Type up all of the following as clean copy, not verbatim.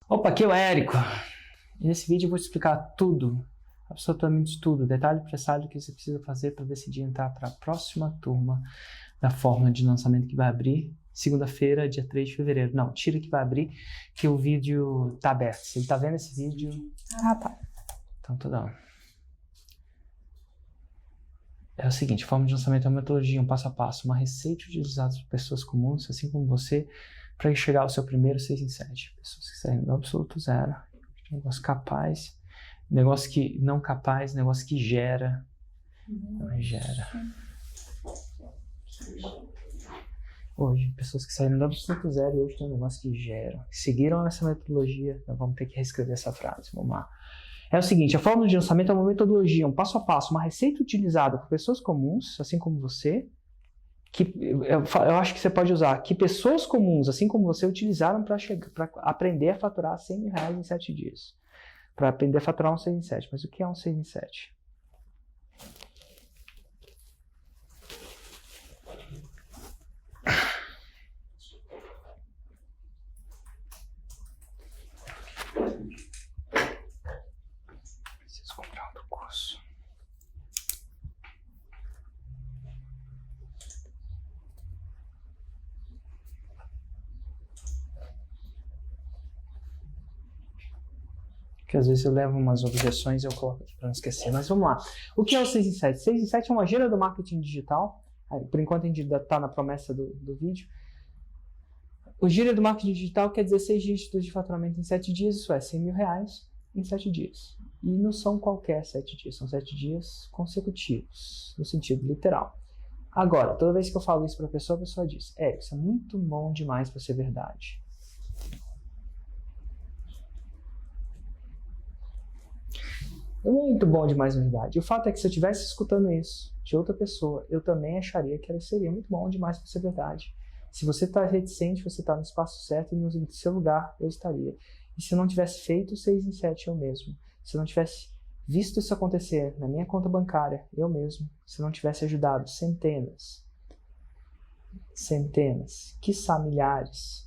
Opa, aqui é o Érico. E nesse vídeo eu vou te explicar tudo, absolutamente tudo, detalhe por detalhe do que você precisa fazer para decidir entrar para a próxima turma da fórmula de lançamento que vai abrir segunda-feira, dia 3 de fevereiro. Não, tira que vai abrir, que o vídeo tá aberto. Você tá vendo esse vídeo? Ah, tá. Então, tudo. É o seguinte, forma de lançamento é uma metodologia, um passo a passo, uma receita utilizada por pessoas comuns, assim como você, para chegar ao seu primeiro 6 em 7. Pessoas que saem do absoluto zero, negócio capaz, negócio que não capaz, negócio que gera, não gera. Hoje, pessoas que saíram do absoluto zero e hoje tem um negócio que geram. Seguiram essa metodologia, nós vamos ter que reescrever essa frase, vamos lá. É o seguinte, a fórmula de lançamento é uma metodologia, um passo a passo, uma receita utilizada por pessoas comuns, assim como você, que eu acho que você pode usar, que pessoas comuns, assim como você, utilizaram para aprender a faturar R$100 mil em 7 dias. Para aprender a faturar um 6 em 7. Mas o que é um 6 em 7? Preciso comprar outro curso. Que às vezes eu levo umas objeções e eu coloco aqui para não esquecer. Mas vamos lá. O que é o 6 em 7? 6 em 7 é uma gíria do marketing digital. Por enquanto a gente ainda está na promessa do vídeo. O gíria do marketing digital quer dizer 6 dígitos de faturamento em 7 dias. Isso é R$100 mil em 7 dias. E não são qualquer 7 dias. São 7 dias consecutivos. No sentido literal. Agora, toda vez que eu falo isso para a pessoa diz: isso é muito bom demais para ser verdade. É muito bom demais na verdade. O fato é que se eu estivesse escutando isso de outra pessoa, eu também acharia que ela seria muito bom demais para ser verdade. Se você está reticente, você está no espaço certo e no seu lugar eu estaria. E se eu não tivesse feito 6 em 7 eu mesmo, se eu não tivesse visto isso acontecer na minha conta bancária, eu mesmo, se eu não tivesse ajudado centenas, quiçá milhares,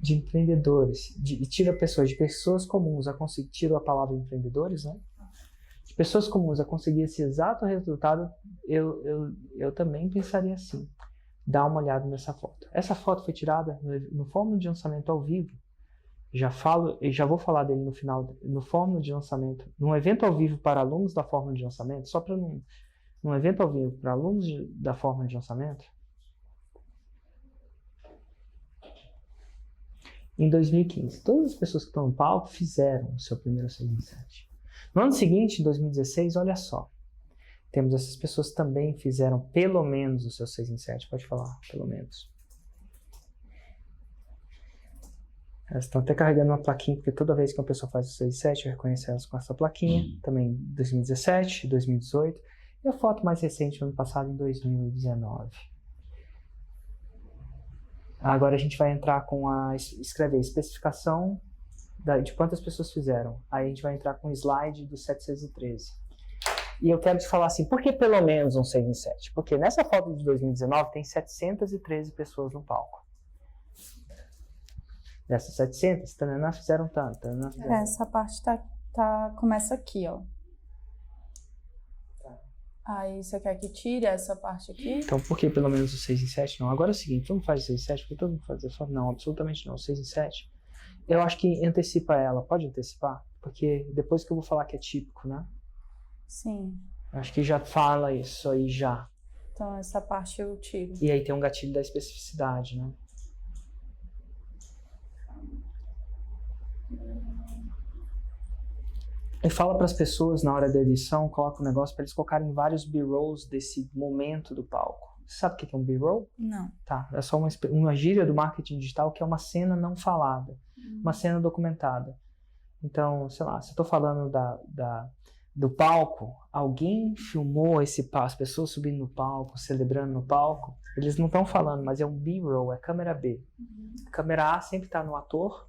de empreendedores, tira pessoas, de pessoas comuns a conseguir, tira a palavra empreendedores, né? De pessoas comuns a conseguir esse exato resultado, eu também pensaria assim. Dá uma olhada nessa foto. Essa foto foi tirada no fórmula de lançamento ao vivo. Já vou falar dele no final, no fórmula de lançamento, num evento ao vivo para alunos da fórmula de lançamento, só para num evento ao vivo para alunos da fórmula de lançamento. Em 2015, todas as pessoas que estão no palco fizeram o seu primeiro 6 em 7. No ano seguinte, em 2016, olha só. Temos essas pessoas que também fizeram pelo menos o seu 6 em 7. Pode falar, pelo menos. Elas estão até carregando uma plaquinha, porque toda vez que uma pessoa faz o 6 em 7, eu reconheço elas com essa plaquinha. Também 2017, 2018. E a foto mais recente, no ano passado, em 2019. Agora a gente vai entrar com escrever a especificação de quantas pessoas fizeram. Aí a gente vai entrar com o slide do 713. E eu quero te falar assim, por que pelo menos um 6 em 7? Porque nessa foto de 2019 tem 713 pessoas no palco. Dessas 700, tanana, fizeram tanto. Tanana, fizeram Essa parte começa aqui, ó. Aí você quer que tire essa parte aqui? Então, por que pelo menos o 6 em 7? Não. Agora é o seguinte, todo mundo faz 6 em 7, porque todo mundo faz. Eu falo, não, absolutamente não, 6 em 7. Eu acho que antecipa ela. Pode antecipar? Porque depois que eu vou falar que é típico, né? Sim. Acho que já fala isso aí já. Então, essa parte eu tiro. E aí tem um gatilho da especificidade, né? E fala para as pessoas na hora da edição, coloca um negócio para eles colocarem vários B-rolls desse momento do palco. Você sabe o que é um B-roll? Não. Tá, é só uma gíria do marketing digital que é uma cena não falada, uma cena documentada. Então, sei lá, se eu estou falando do palco, alguém filmou as pessoas subindo no palco, celebrando no palco, eles não estão falando, mas é um B-roll, é câmera B. A câmera A sempre está no ator,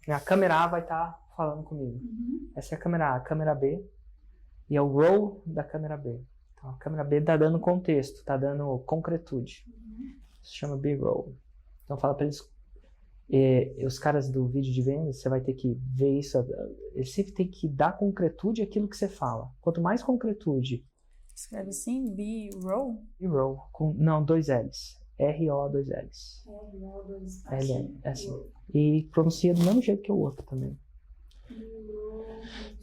e a câmera A vai estar falando comigo. Essa é a câmera A, a câmera B, e é o roll da câmera B. A câmera B está dando contexto, está dando concretude. Isso se chama B-roll. Então fala para eles, os caras do vídeo de vendas, você vai ter que ver isso, eles sempre tem que dar concretude àquilo que você fala. Quanto mais concretude... Escreve assim, B-roll? B-roll, não, 2 L's. R-O, 2 L's. L, é assim. E pronuncia do mesmo jeito que o outro também.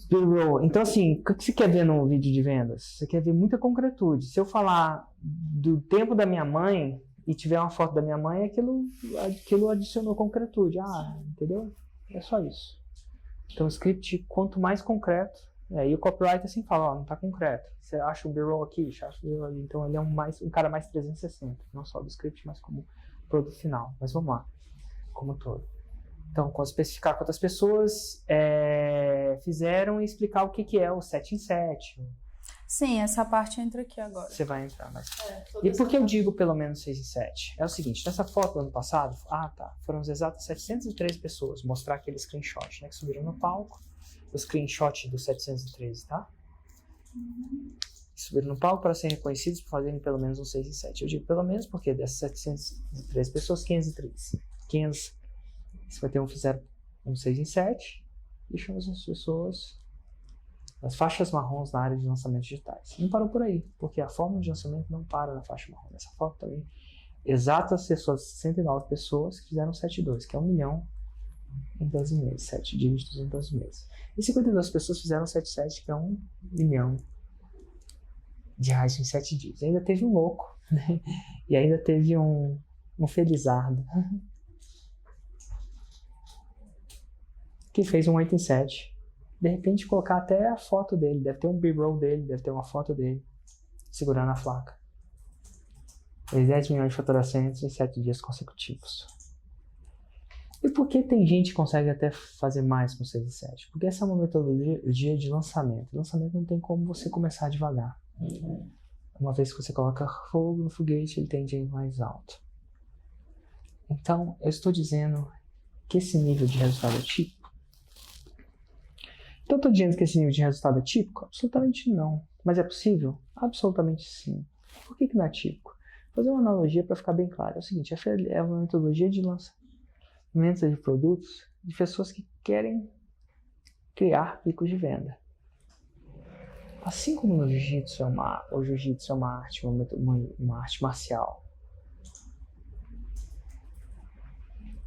B-roll. Então, assim, o que você quer ver no vídeo de vendas? Você quer ver muita concretude. Se eu falar do tempo da minha mãe e tiver uma foto da minha mãe, aquilo adicionou concretude. Entendeu? É só isso. Então, o script, quanto mais concreto, e o copyright assim fala, não tá concreto. Você acha um B-roll aqui, você acha um B-roll ali. Então, ele é um cara mais 360. Não só do script, mas como produto final. Mas vamos lá. Como um todo. Então, especificar quantas pessoas fizeram e explicar o que é o 7 em 7. Sim, essa parte entra aqui agora. Você vai entrar, mas... E por que eu digo pelo menos 6 em 7? É o seguinte, nessa foto do ano passado, foram as exatas 703 pessoas, mostrar aquele screenshot, né, que subiram no palco, o screenshot dos 713, tá? Subiram no palco para serem reconhecidos por fazerem pelo menos um 6 em 7. Eu digo pelo menos porque dessas 703 pessoas, 503. 500, você vai ter fizeram um 6 em 7, e chamamos as pessoas... as faixas marrons na área de lançamentos digitais. Não parou por aí, porque a fórmula de lançamento não para na faixa marrom. Essa foto também, exatas pessoas, 69 pessoas que fizeram 7,2, que é 1 milhão em 12 meses, 7 dígitos em 12 meses. E 52 pessoas fizeram 7,7, que é 1 milhão de reais em 7 dias. E ainda teve um louco, né? E ainda teve um felizardo, que fez um 8 em 7. De repente colocar até a foto dele, deve ter um B-roll dele, deve ter uma foto dele segurando a placa. Fez 10 milhões de faturações em 7 dias consecutivos. E por que tem gente que consegue até fazer mais com 6 e 7? Porque essa é uma metodologia de lançamento. Lançamento não tem como você começar devagar. Uma vez que você coloca fogo no foguete, ele tende a ir mais alto. Então, eu estou dizendo que esse nível de resultado é típico. Então, eu estou dizendo que esse nível de resultado é típico? Absolutamente não. Mas é possível? Absolutamente sim. Por que não é típico? Vou fazer uma analogia para ficar bem claro. É o seguinte, é uma metodologia de lançamento de produtos de pessoas que querem criar picos de venda. Assim como no jiu-jitsu o jiu-jitsu é uma arte marcial.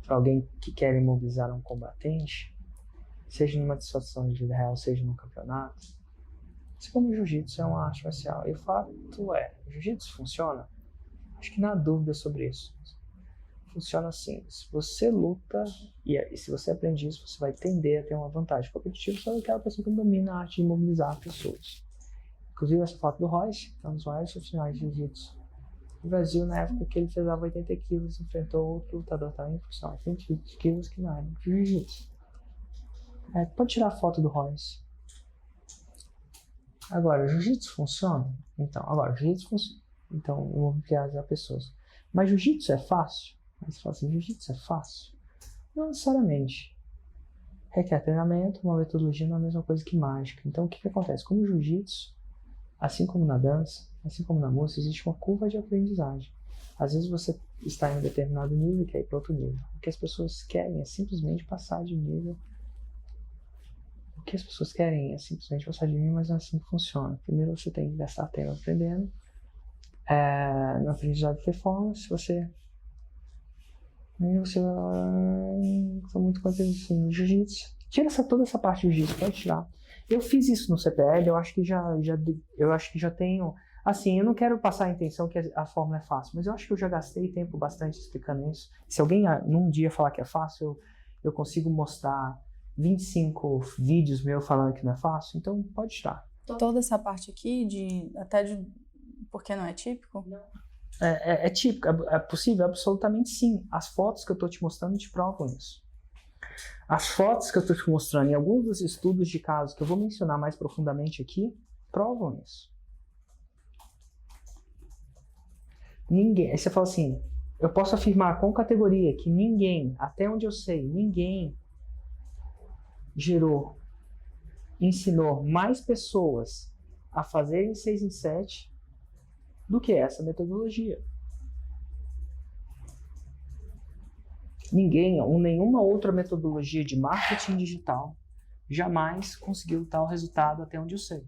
Para alguém que quer imobilizar um combatente, seja numa situação de vida real, seja num campeonato. Assim como o jiu-jitsu é uma arte marcial. E o fato o jiu-jitsu funciona? Acho que não há dúvida sobre isso. Funciona assim. Se você luta e se você aprende isso, você vai tender a ter uma vantagem competitiva sobre aquela pessoa que domina a arte de imobilizar pessoas. Inclusive essa foto do Royce, é um dos maiores profissionais de jiu-jitsu. No Brasil, na época que ele pesava 80 quilos, enfrentou outro lutador também profissional, 20 quilos, que não era de jiu-jitsu. Pode tirar a foto do Royce. Agora, o jiu-jitsu funciona? Então, eu vou viajar pessoas. Mas jiu-jitsu é fácil? Aí você fala assim, jiu-jitsu é fácil? Não necessariamente. Requer treinamento, uma metodologia não é a mesma coisa que mágica. Então, o que acontece? Como o jiu-jitsu, assim como na dança, assim como na música, existe uma curva de aprendizagem. Às vezes você está em um determinado nível e quer ir para outro nível. O que as pessoas querem é simplesmente passar de nível. Mas não é assim que funciona. Primeiro você tem que gastar tempo aprendendo. No aprendizado de performance, você sou muito contente no jiu-jitsu. Tira toda essa parte do jiu-jitsu, pode tirar. Eu fiz isso no CPL, eu acho que já tenho. Assim, eu não quero passar a intenção que a fórmula é fácil, mas eu acho que eu já gastei tempo bastante explicando isso. Se alguém num dia falar que é fácil, eu consigo mostrar 25 vídeos meus falando que não é fácil, então pode tirar. Toda essa parte aqui, porque não é típico? Não. É típico, é possível? Absolutamente sim. As fotos que eu estou te mostrando te provam isso. As fotos que eu estou te mostrando em alguns dos estudos de casos que eu vou mencionar mais profundamente aqui, provam isso. Ninguém, aí você fala assim, eu posso afirmar com categoria que ninguém, até onde eu sei, ninguém ensinou mais pessoas a fazerem 6 em 7 do que essa metodologia. Nenhuma outra metodologia de marketing digital jamais conseguiu tal resultado até onde eu sei.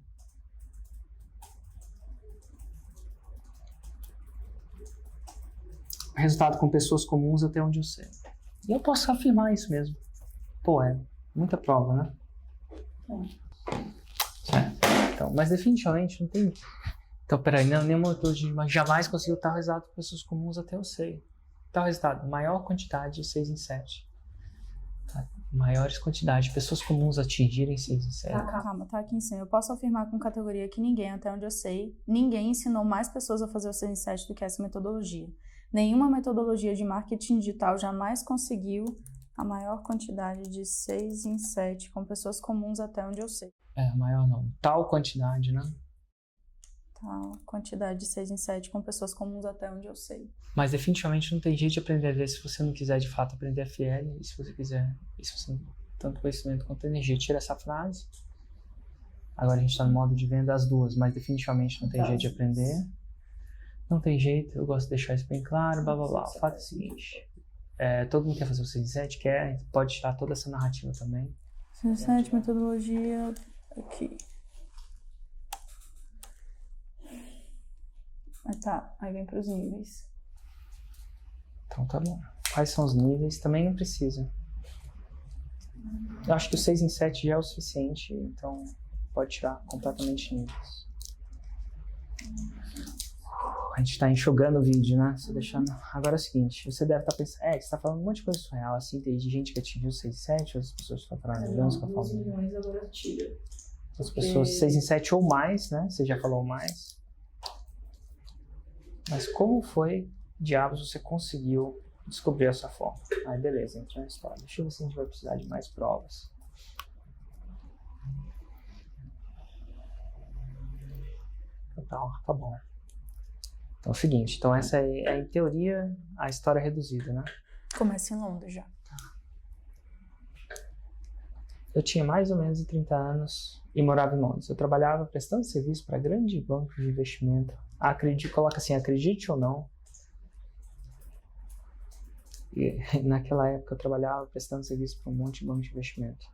Resultado com pessoas comuns até onde eu sei. E eu posso afirmar isso mesmo. Pô, é muita prova, né? Certo. Então, mas definitivamente não tem... Então, peraí, nenhuma metodologia jamais conseguiu tal resultado com pessoas comuns até eu sei. Tal resultado, maior quantidade de 6 em 7. Tá? Maiores quantidades de pessoas comuns atingirem 6 em 7. Calma, tá aqui em cima. Eu posso afirmar com categoria que ninguém, até onde eu sei, ninguém ensinou mais pessoas a fazer o 6 em 7 do que essa metodologia. Nenhuma metodologia de marketing digital jamais conseguiu a maior quantidade de 6 em 7 com pessoas comuns até onde eu sei. Maior não. Tal quantidade, né? Tal quantidade de 6 em 7 com pessoas comuns até onde eu sei. Mas definitivamente não tem jeito de aprender a ver se você não quiser de fato aprender a FL, e se você quiser, e se você não tem tanto conhecimento quanto energia. Tira essa frase. Agora a gente está no modo de venda as duas, mas definitivamente não tem jeito de aprender. Não tem jeito, eu gosto de deixar isso bem claro, blá blá blá. O fato é o seguinte, todo mundo quer fazer o 6 em 7, quer, pode tirar toda essa narrativa também. 6 em 7, metodologia, aqui. Aí vem para os níveis. Então tá bom. Quais são os níveis? Também não precisa. Eu acho que o 6 em 7 já é o suficiente, então pode tirar completamente níveis. A gente tá enxugando o vídeo, né? Você deixando... Agora é o seguinte, você deve estar pensando, você tá falando um monte de coisa surreal, assim, tem gente que atingiu 6 em 7, outras pessoas faturaram milhões com a forma. Milhões agora tira. As pessoas 6 em 7 ou mais, né? Você já falou mais. Mas como foi, diabos, você conseguiu descobrir essa forma? Aí beleza, entra na história. Deixa eu ver se a gente vai precisar de mais provas. Tá bom. Então é o seguinte, então essa é em teoria a história reduzida, né? Começa em Londres já. Eu tinha mais ou menos 30 anos e morava em Londres. Eu trabalhava prestando serviço para grandes bancos de investimento. Coloca assim, acredite ou não. E naquela época eu trabalhava prestando serviço para um monte de banco de investimento.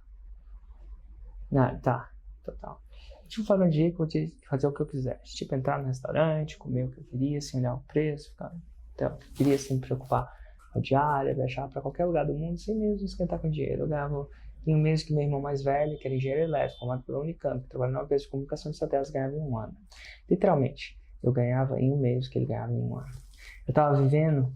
Total. Tipo, fazer um dia que eu tinha que fazer o que eu quisesse. Tipo, entrar no restaurante, comer o que eu queria, sem olhar o preço, ficar queria sem me preocupar com a diária, viajar para qualquer lugar do mundo sem mesmo esquentar com dinheiro. Eu ganhava em um mês que meu irmão mais velho, que era engenheiro elétrico, formado pela Unicamp, que trabalhava numa empresa de comunicação de satélites, ganhava em um ano. Literalmente, eu ganhava em um mês o que ele ganhava em um ano. Eu tava vivendo...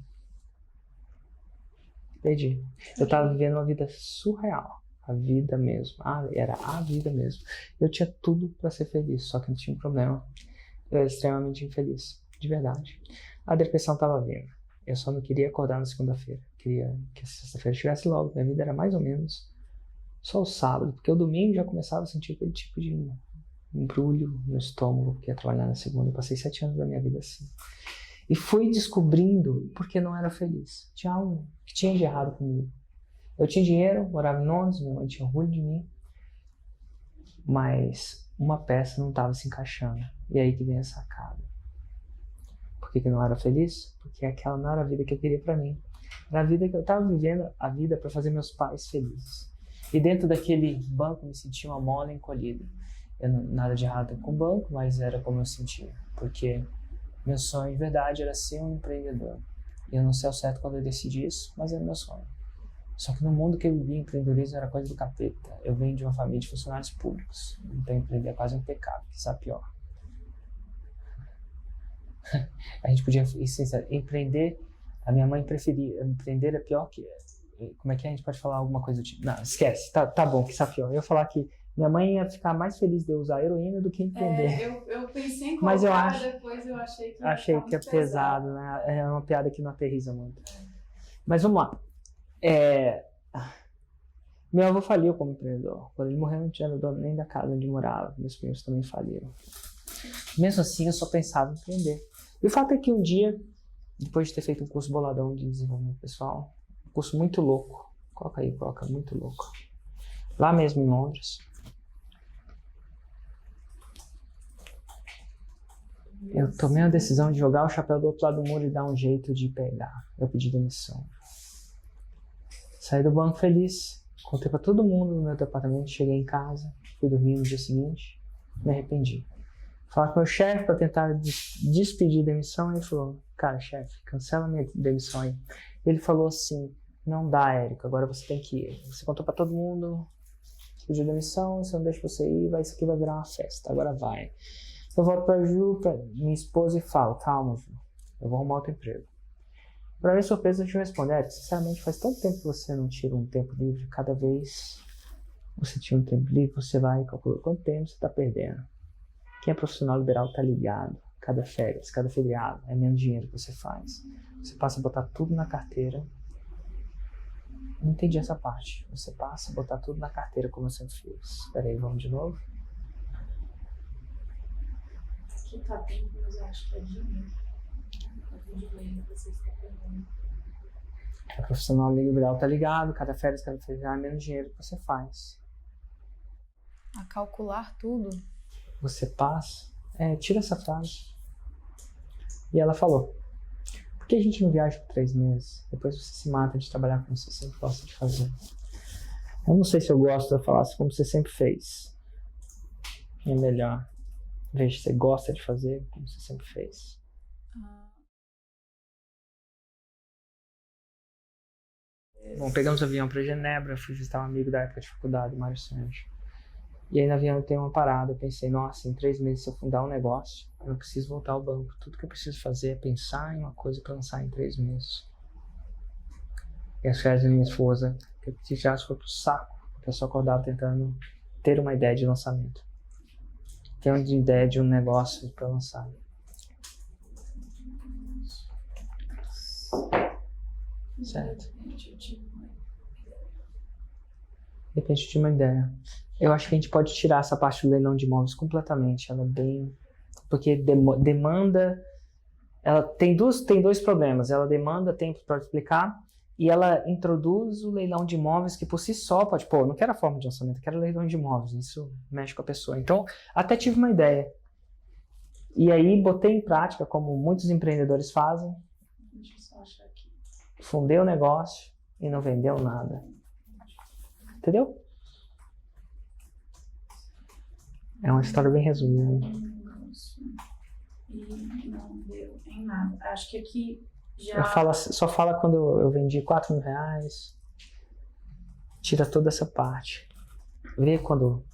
Perdi. Eu tava vivendo uma vida surreal. A vida mesmo. Era a vida mesmo. Eu tinha tudo para ser feliz, só que não tinha um problema. Eu era extremamente infeliz. De verdade. A depressão tava vindo. Eu só não queria acordar na segunda-feira. Queria que a sexta-feira estivesse logo. Minha vida era mais ou menos só o sábado, porque o domingo já começava a sentir aquele tipo de embrulho no estômago, porque ia trabalhar na segunda. Eu passei 7 anos da minha vida assim. E fui descobrindo porque não era feliz. Tinha algo que tinha de errado comigo. Eu tinha dinheiro, morava em Londres, minha mãe tinha orgulho de mim, mas uma peça não estava se encaixando. E aí que vem a sacada. Por que eu não era feliz? Porque aquela não era a vida que eu queria para mim. Era a vida que eu estava vivendo, a vida para fazer meus pais felizes. E dentro daquele banco eu me sentia uma mola encolhida. Nada de errado com o banco, mas era como eu sentia. Porque meu sonho de verdade era ser um empreendedor. E eu não sei ao certo quando eu decidi isso, mas era meu sonho. Só que no mundo que eu vivia, empreendedorismo era coisa do capeta. Eu venho de uma família de funcionários públicos. Então empreender é quase um pecado, que sabe pior. A gente podia, empreender, a minha mãe preferia, empreender é pior que... Como é que a gente pode falar alguma coisa do tipo? Não, esquece, tá bom, que sabe pior. Eu ia falar que minha mãe ia ficar mais feliz de eu usar heroína do que empreender. Eu pensei em mas depois eu achei que é pesado, né? É uma piada que não aterriza muito. Mas vamos lá. Meu avô faliu como empreendedor. Quando ele morreu, não tinha dono nem da casa onde morava. Meus primos também faliram. Mesmo assim, eu só pensava em empreender. E o fato é que um dia, depois de ter feito um curso boladão de desenvolvimento pessoal, um curso muito louco, coloca muito louco, lá mesmo em Londres, Eu tomei a decisão de jogar o chapéu do outro lado do muro e dar um jeito de pegar. Eu pedi demissão. Saí do banco feliz. Contei pra todo mundo no meu departamento. Cheguei em casa. Fui dormir no dia seguinte. Me arrependi. Falar com o meu chefe pra tentar despedir a demissão. Ele falou, cara, chefe, cancela minha demissão aí. Ele falou assim, não dá, Érico, agora você tem que ir. Você contou pra todo mundo, pediu demissão, se eu não deixo você ir, isso aqui vai virar uma festa, agora vai. Eu volto pra Ju, pra minha esposa, e falo, calma, Ju, eu vou arrumar outro emprego. Pra minha surpresa, a Ju responde, Érico, sinceramente, faz tanto tempo que você não tira um tempo livre, cada vez você tira um tempo livre, você vai e calcula quanto tempo você tá perdendo. Quem é profissional liberal tá ligado, cada férias, cada feriado, é menos dinheiro que você faz. Você passa a botar tudo na carteira. Não entendi essa parte. Você passa a botar tudo na carteira como eu sempre fiz. Espera aí, vamos de novo? Aqui tá tempo, mas eu acho que é dinheiro. O profissional liberal tá ligado, cada férias, cada feriado, é menos dinheiro que você faz. A calcular tudo? Você passa... tira essa frase. E ela falou, por que a gente não viaja por 3 meses? Depois você se mata de trabalhar como você sempre gosta de fazer. Eu não sei se eu gosto de falar assim como você sempre fez. É melhor. Veja, você gosta de fazer como você sempre fez. Bom, pegamos o avião para Genebra, fui visitar um amigo da época de faculdade, Mário Sérgio. E aí no avião tem uma parada, eu pensei, nossa, em 3 meses se eu fundar um negócio, eu não preciso voltar ao banco. Tudo que eu preciso fazer é pensar em uma coisa para lançar em 3 meses. E as férias da minha esposa, que já foi pro saco, porque eu só acordava tentando ter uma ideia de lançamento. Ter uma ideia de um negócio para lançar. Certo? De repente eu tive uma ideia. Eu acho que a gente pode tirar essa parte do leilão de imóveis completamente. Ela é bem... Porque demanda... Ela tem dois problemas. Ela demanda tempo para explicar e ela introduz o leilão de imóveis que por si só pode... Pô, eu não quero a forma de lançamento, eu quero o leilão de imóveis. Isso mexe com a pessoa. Então, até tive uma ideia. E aí, botei em prática, como muitos empreendedores fazem. Deixa eu só achar aqui. Fundei o negócio e não vendeu nada. Entendeu? É uma história bem resumida. E não deu em nada. Acho que aqui já... Só fala quando eu vendi 4 mil reais. Tira toda essa parte. Vê quando...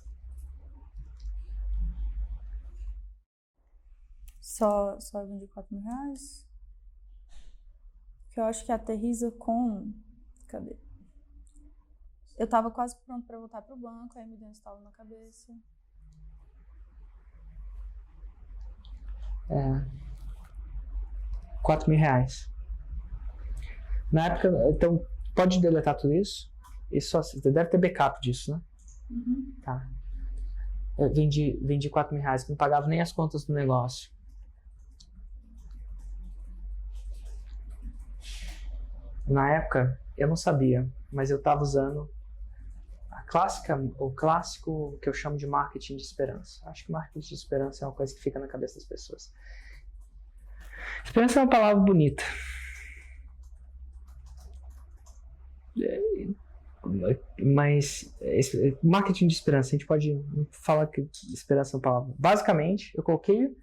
Só vendi 4 mil reais? Que eu acho que aterriza com... Cadê? Eu tava quase pronto pra voltar pro banco, aí me deu um estalo na cabeça. 4 mil reais. Na época, então, pode deletar tudo isso? Você deve ter backup disso, né? Uhum. Tá. Eu vendi 4 mil reais, que não pagava nem as contas do negócio. Na época, eu não sabia, mas eu estava usando o clássico que eu chamo de marketing de esperança. Acho que marketing de esperança é uma coisa que fica na cabeça das pessoas. Esperança é uma palavra bonita. Mas marketing de esperança, a gente pode falar que esperança é uma palavra. Basicamente, eu coloquei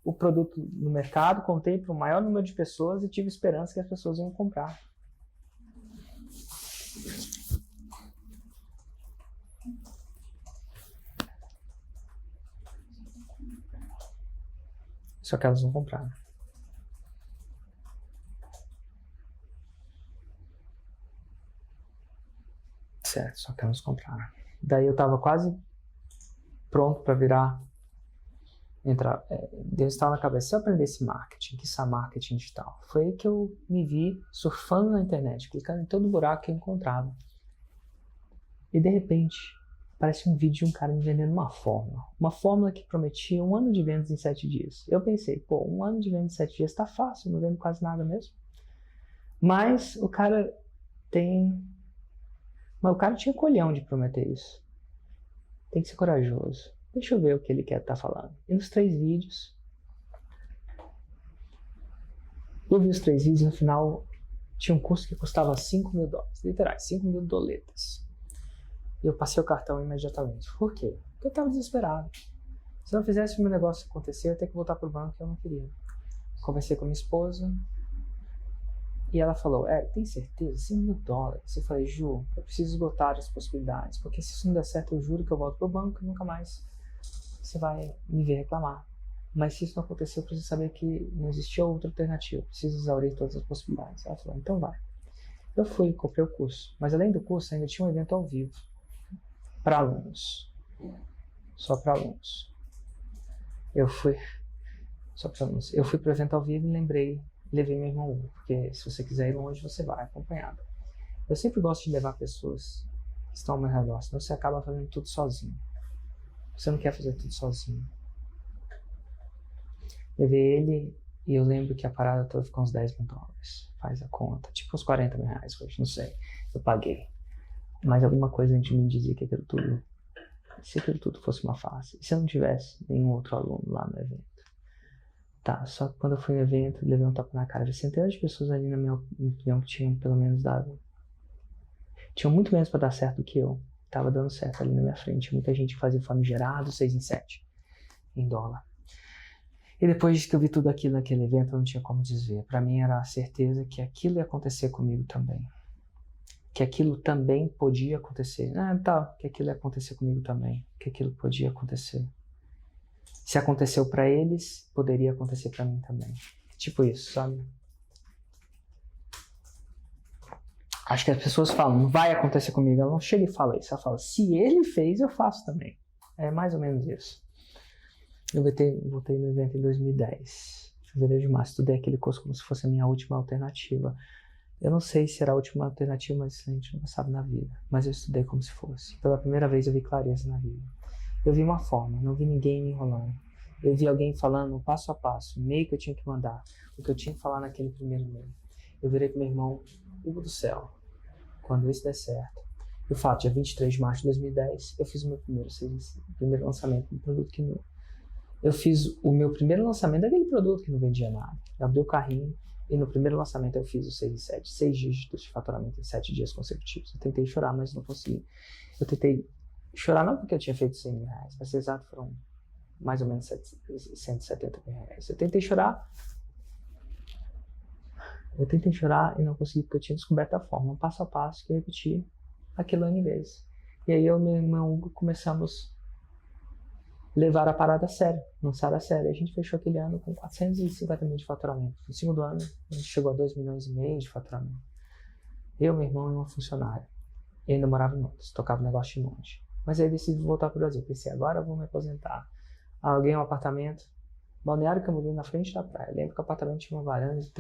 o produto no mercado, contei para o maior número de pessoas e tive esperança que as pessoas iam comprar. Só que elas não compraram. Certo, só que elas compraram. Daí eu tava quase pronto para Deus estava na cabeça, se eu aprendesse marketing, que é marketing digital. Foi aí que eu me vi surfando na internet, clicando em todo buraco que eu encontrava. E de repente, aparece um vídeo de um cara me vendendo uma fórmula que prometia 1 ano de vendas em 7 dias. Eu pensei, 1 ano de vendas em 7 dias tá fácil, não vendo quase nada mesmo. Mas o cara tinha colhão de prometer isso. Tem que ser corajoso. Deixa eu ver o que ele quer estar falando. E nos 3 vídeos, Eu vi os 3 vídeos e no final tinha um curso que custava $5.000, literais, 5.000 doletas. E eu passei o cartão imediatamente. Por quê? Porque eu estava desesperado. Se eu não fizesse o meu negócio acontecer, eu ia ter que voltar pro banco e eu não queria. Conversei com minha esposa e ela falou, tem certeza? $5.000? Eu falei, Ju, eu preciso esgotar as possibilidades, porque se isso não der certo, eu juro que eu volto pro banco e nunca mais você vai me ver reclamar. Mas se isso não acontecer, eu preciso saber que não existia outra alternativa. Eu preciso exaurir todas as possibilidades. Ela falou, então vai. Eu fui, comprei o curso. Mas além do curso, ainda tinha um evento ao vivo. Para alunos. Só para alunos. Eu fui pro evento ao vivo e levei meu irmão, porque se você quiser ir longe, você vai acompanhado. Eu sempre gosto de levar pessoas que estão ao meu redor, senão você acaba fazendo tudo sozinho. Você não quer fazer tudo sozinho. Levei ele e eu lembro que a parada toda ficou uns $10.000. Faz a conta, tipo uns R$40.000 hoje, não sei. Eu paguei. Mas alguma coisa dentro de mim dizia que se aquilo tudo fosse uma farsa, e se eu não tivesse nenhum outro aluno lá no evento. Tá, só que quando eu fui no evento, eu levei um tapa na cara de centenas de pessoas ali, na minha opinião, que tinham pelo menos dado. Tinham muito menos para dar certo do que eu. Tava dando certo ali na minha frente. Muita gente que fazia famigerado 6 em 7 em dólar. E depois que eu vi tudo aquilo naquele evento, eu não tinha como desver. Para mim era a certeza que aquilo ia acontecer comigo também. Que aquilo também podia acontecer. Que aquilo ia acontecer comigo também. Que aquilo podia acontecer. Se aconteceu para eles, poderia acontecer para mim também. Tipo isso, sabe? Acho que as pessoas falam, não vai acontecer comigo. Ela não chega e fala isso. Ela fala, se ele fez, eu faço também. É mais ou menos isso. Eu voltei no evento em 2010. Fevereiro de março. Estudei aquele curso como se fosse a minha última alternativa. Eu não sei se era a última alternativa, mas a gente nunca sabe na vida. Mas eu estudei como se fosse. Pela primeira vez eu vi clareza na vida. Eu vi uma forma, não vi ninguém me enrolando. Eu vi alguém falando passo a passo, o e-mail que eu tinha que mandar, o que eu tinha que falar naquele primeiro e-mail. Eu virei pro meu irmão, Hugo do céu, quando isso der certo. E o fato, dia 23 de março de 2010, eu fiz o meu primeiro lançamento do produto que não... Eu fiz o meu primeiro lançamento daquele produto que não vendia nada. Eu abri o carrinho e no primeiro lançamento eu fiz o 6 em 7, 6 dígitos de faturamento em 7 dias consecutivos. Eu tentei chorar, mas não consegui. Eu tentei chorar não porque eu tinha feito R$100.000, mas exato foram mais ou menos R$170.000. Eu tentei chorar e não consegui porque eu tinha descoberto a forma, passo a passo, que eu repeti aquilo N vezes. E aí eu e meu irmão Hugo começamos a levar a parada a sério, lançar a sério. A gente fechou aquele ano com 450 mil de faturamento. No segundo ano, a gente chegou a 2,5 milhões de faturamento. Eu, meu irmão e uma funcionária. E ainda morava em Londres, tocava negócio de monte. Mas aí decidi voltar para o Brasil. Pensei, agora eu vou me aposentar. Aluguei um apartamento, Balneário Camboriú, na frente da praia. Lembro que o apartamento tinha uma varanda de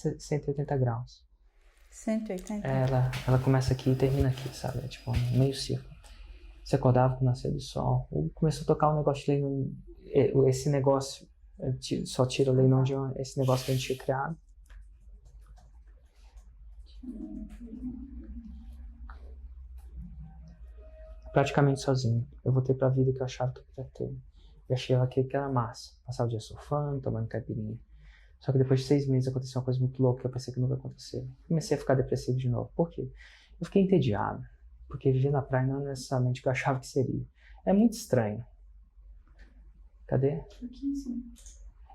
180 graus. 180? Ela começa aqui e termina aqui, sabe? É tipo um meio círculo. Você acordava com o nascer do sol. Ou começou a tocar um negócio de leilão. Esse negócio, só tira o leilão de esse negócio que a gente tinha criado. Praticamente sozinho. Eu voltei pra vida que eu achava que eu queria ter. Eu achei aquilo que era massa. Passar o dia surfando, tomando caipirinha. Só que depois de 6 meses aconteceu uma coisa muito louca que eu pensei que nunca ia acontecer. Comecei a ficar depressivo de novo. Por quê? Eu fiquei entediado. Porque viver na praia não é necessariamente o que eu achava que seria. É muito estranho. Cadê?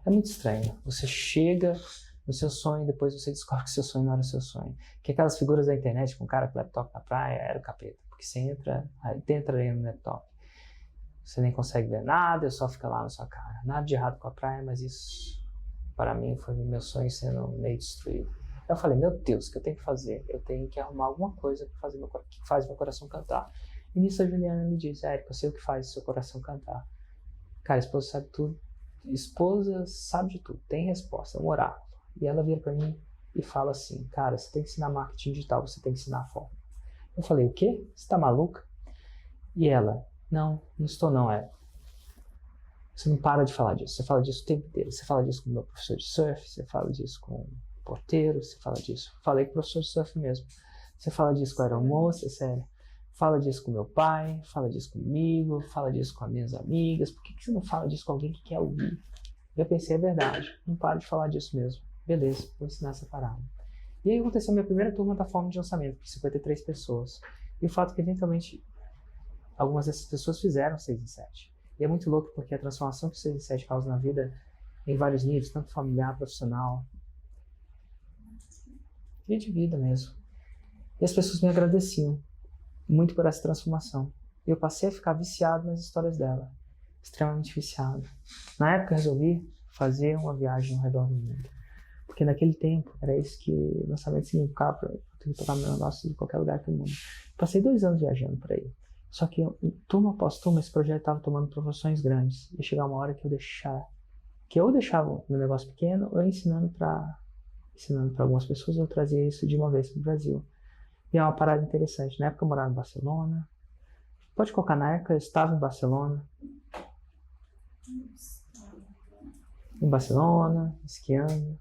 É muito estranho. Você chega no seu sonho e depois você descobre que seu sonho não era o seu sonho. Que aquelas figuras da internet com um cara com laptop na praia era o capeta. Porque você entra aí no laptop. Você nem consegue ver nada, só fica lá na sua cara. Nada de errado com a praia, mas isso, para mim, foi meu sonho sendo meio destruído. Eu falei, meu Deus, o que eu tenho que fazer? Eu tenho que arrumar alguma coisa que faz meu coração cantar. E nisso a Juliana me diz, Érico, eu sei o que faz o seu coração cantar. Cara, a esposa sabe tudo. Esposa sabe de tudo, tem resposta, é um oráculo. E ela vira pra mim e fala assim, cara, você tem que ensinar marketing digital, você tem que ensinar a forma. Eu falei, o quê? Você tá maluca? E ela, não estou não, Érico. Você não para de falar disso, você fala disso o tempo inteiro. Você fala disso com o meu professor de surf, você fala disso com o porteiro, você fala disso. Falei com o professor de surf mesmo. Você fala disso com a aeromoça, sério. Fala disso com meu pai, fala disso comigo, fala disso com as minhas amigas. Por que você não fala disso com alguém que quer ouvir? Eu pensei, é verdade, não para de falar disso mesmo. Beleza, vou ensinar essa parada. E aí aconteceu a minha primeira turma da forma de lançamento, com 53 pessoas. E o fato é que, eventualmente, algumas dessas pessoas fizeram 6 em 7. E é muito louco porque a transformação que o 6 em 7 causa na vida, em vários níveis, tanto familiar, profissional, e de vida mesmo. E as pessoas me agradeciam muito por essa transformação. E eu passei a ficar viciado nas histórias dela. Extremamente viciado. Na época, eu resolvi fazer uma viagem ao redor do mundo. Porque naquele tempo, era isso que o lançamento significava para eu ter que tocar meu negócio de qualquer lugar do mundo. Passei 2 anos viajando por aí. Só que, turma após turma, esse projeto estava tomando proporções grandes. Ia chegar uma hora que eu deixava meu negócio pequeno, ou ensinando para algumas pessoas, eu trazia isso de uma vez para o Brasil. E é uma parada interessante. Na época eu morava em Barcelona. Pode colocar na época, eu estava em Barcelona. Esquiando,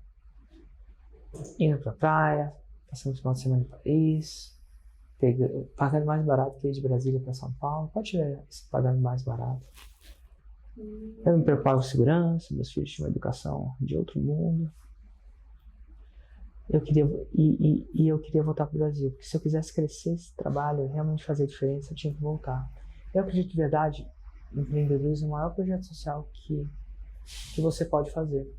indo pra praia, passando o final de semana em Paris, pagando mais barato que ir de Brasília para São Paulo. Pode ver, pagando mais barato. Eu me preocupava com segurança, meus filhos tinham uma educação de outro mundo. Eu queria voltar para o Brasil, porque se eu quisesse crescer esse trabalho, realmente fazer diferença, eu tinha que voltar. Eu acredito de verdade, empreendedorismo é o maior projeto social que você pode fazer.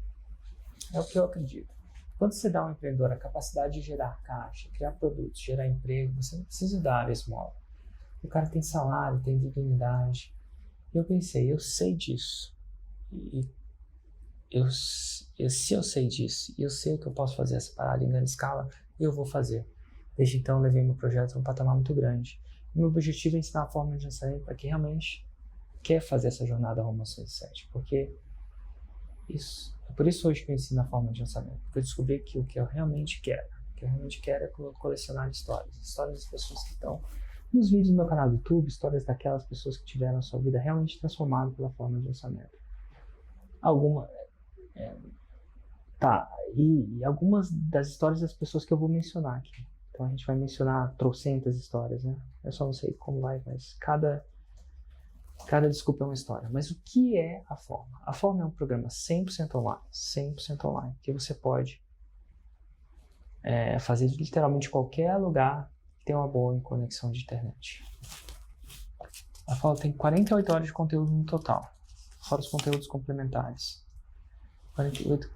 É o que eu acredito. Quando você dá ao empreendedor a capacidade de gerar caixa, criar produtos, gerar emprego, você não precisa dar área small. O cara tem salário, tem dignidade. Eu pensei, eu sei disso. Se eu sei disso, e eu sei que eu posso fazer essa parada em grande escala, eu vou fazer. Desde então, eu levei meu projeto a um patamar muito grande. E meu objetivo é ensinar a forma de lançamento para quem realmente quer fazer essa jornada rumo ao 107. Porque é por isso hoje que eu ensino a forma de lançamento. Porque eu descobri que o que eu realmente quero, é colecionar histórias das pessoas que estão nos vídeos do meu canal do YouTube, histórias daquelas pessoas que tiveram a sua vida realmente transformada pela forma de lançamento. E algumas das histórias das pessoas que eu vou mencionar aqui. Então a gente vai mencionar trocentas histórias, né? Eu só não sei como vai, mas cada desculpa é uma história. Mas o que é a Forma? A Forma é um programa 100% online, que você pode fazer literalmente qualquer lugar que tenha uma boa conexão de internet. A Forma tem 48 horas de conteúdo no total, fora os conteúdos complementares. 48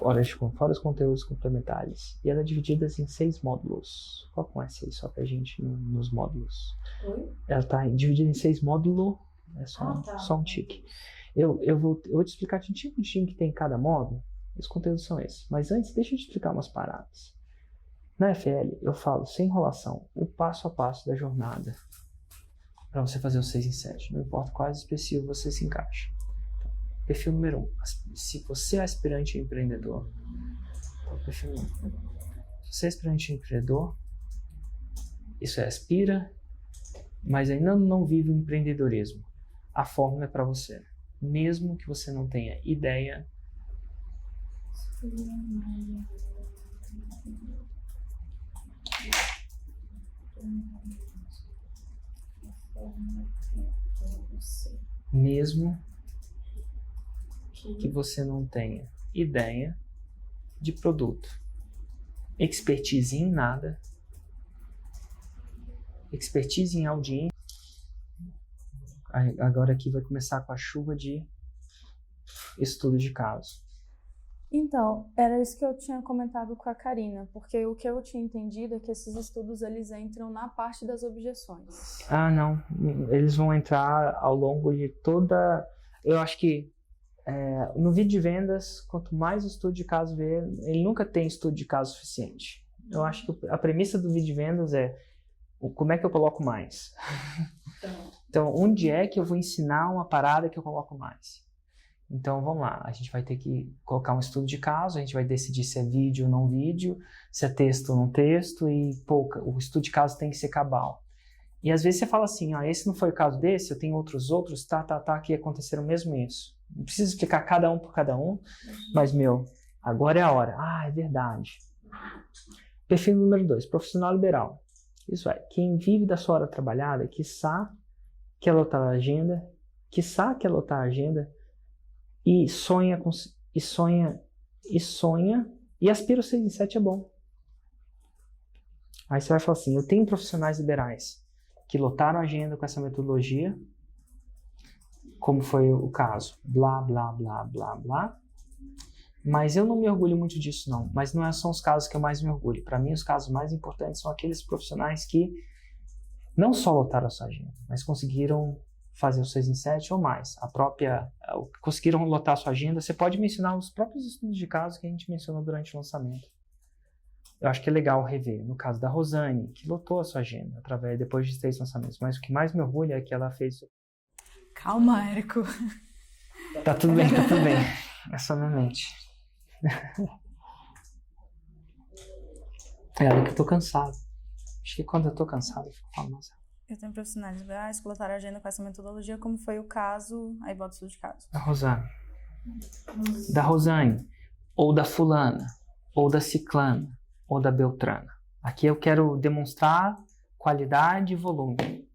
horas fora os conteúdos complementares. E ela é dividida em 6 módulos. Qual que é esse aí, só pra gente nos módulos? Oi? Ela está dividida em 6 módulos. É só um tique. Eu vou te explicar que tipo de que tem em cada módulo. Os conteúdos são esses. Mas antes, deixa eu te explicar umas paradas. Na FL, eu falo, sem enrolação, o passo a passo da jornada para você fazer o 6 em 7. Não importa quais específicos você se encaixa. Perfil número 1. Se você é aspirante a empreendedor, perfil número 1. Se você é aspirante a empreendedor, isso aspira, mas ainda não vive o empreendedorismo. A fórmula é para você. Mesmo que você não tenha ideia. Mesmo que você não tenha ideia de produto, expertise em nada, expertise em audiência. Agora aqui vai começar com a chuva de estudo de caso. Então, era isso que eu tinha comentado com a Karina, porque o que eu tinha entendido é que esses estudos eles entram na parte das objeções. Ah, não. Eles vão entrar ao longo de toda... Eu acho que no vídeo de vendas, quanto mais o estudo de caso vê, ele nunca tem estudo de caso suficiente. Eu acho que a premissa do vídeo de vendas é como é que eu coloco mais. Então, onde é que eu vou ensinar uma parada que eu coloco mais? Então, vamos lá. A gente vai ter que colocar um estudo de caso, a gente vai decidir se é vídeo ou não vídeo, se é texto ou não texto, e o estudo de caso tem que ser cabal. E às vezes você fala assim, esse não foi o caso desse, eu tenho outros, que aconteceram mesmo isso. Não precisa explicar cada um por cada um, mas, agora é a hora. É verdade. Perfil número 2, profissional liberal. Isso é, quem vive da sua hora trabalhada, quiçá quer lotar a agenda, e sonha E Aspira o 6 em 7 é bom. Aí você vai falar assim, eu tenho profissionais liberais que lotaram a agenda com essa metodologia, como foi o caso, blá, blá, blá, blá, blá. Mas eu não me orgulho muito disso, não. Mas não são os casos que eu mais me orgulho. Para mim, os casos mais importantes são aqueles profissionais que não só lotaram a sua agenda, mas conseguiram fazer o 6 em 7 ou mais. Conseguiram lotar a sua agenda. Você pode mencionar os próprios estudos de caso que a gente mencionou durante o lançamento. Eu acho que é legal rever. No caso da Rosane, que lotou a sua agenda depois de 3 lançamentos. Mas o que mais me orgulha é que ela fez... Calma, Érico. Tá tudo bem, tá tudo bem. É só minha mente. Olha que eu tô cansado. Acho que quando eu tô cansado eu fico falando, nossa. Eu tenho profissionais liberais que lotaram a agenda com essa metodologia, como foi o caso, aí bota o estudo de caso. Da Rosane. Da Rosane, ou da fulana, ou da ciclana, ou da beltrana. Aqui eu quero demonstrar qualidade e volume.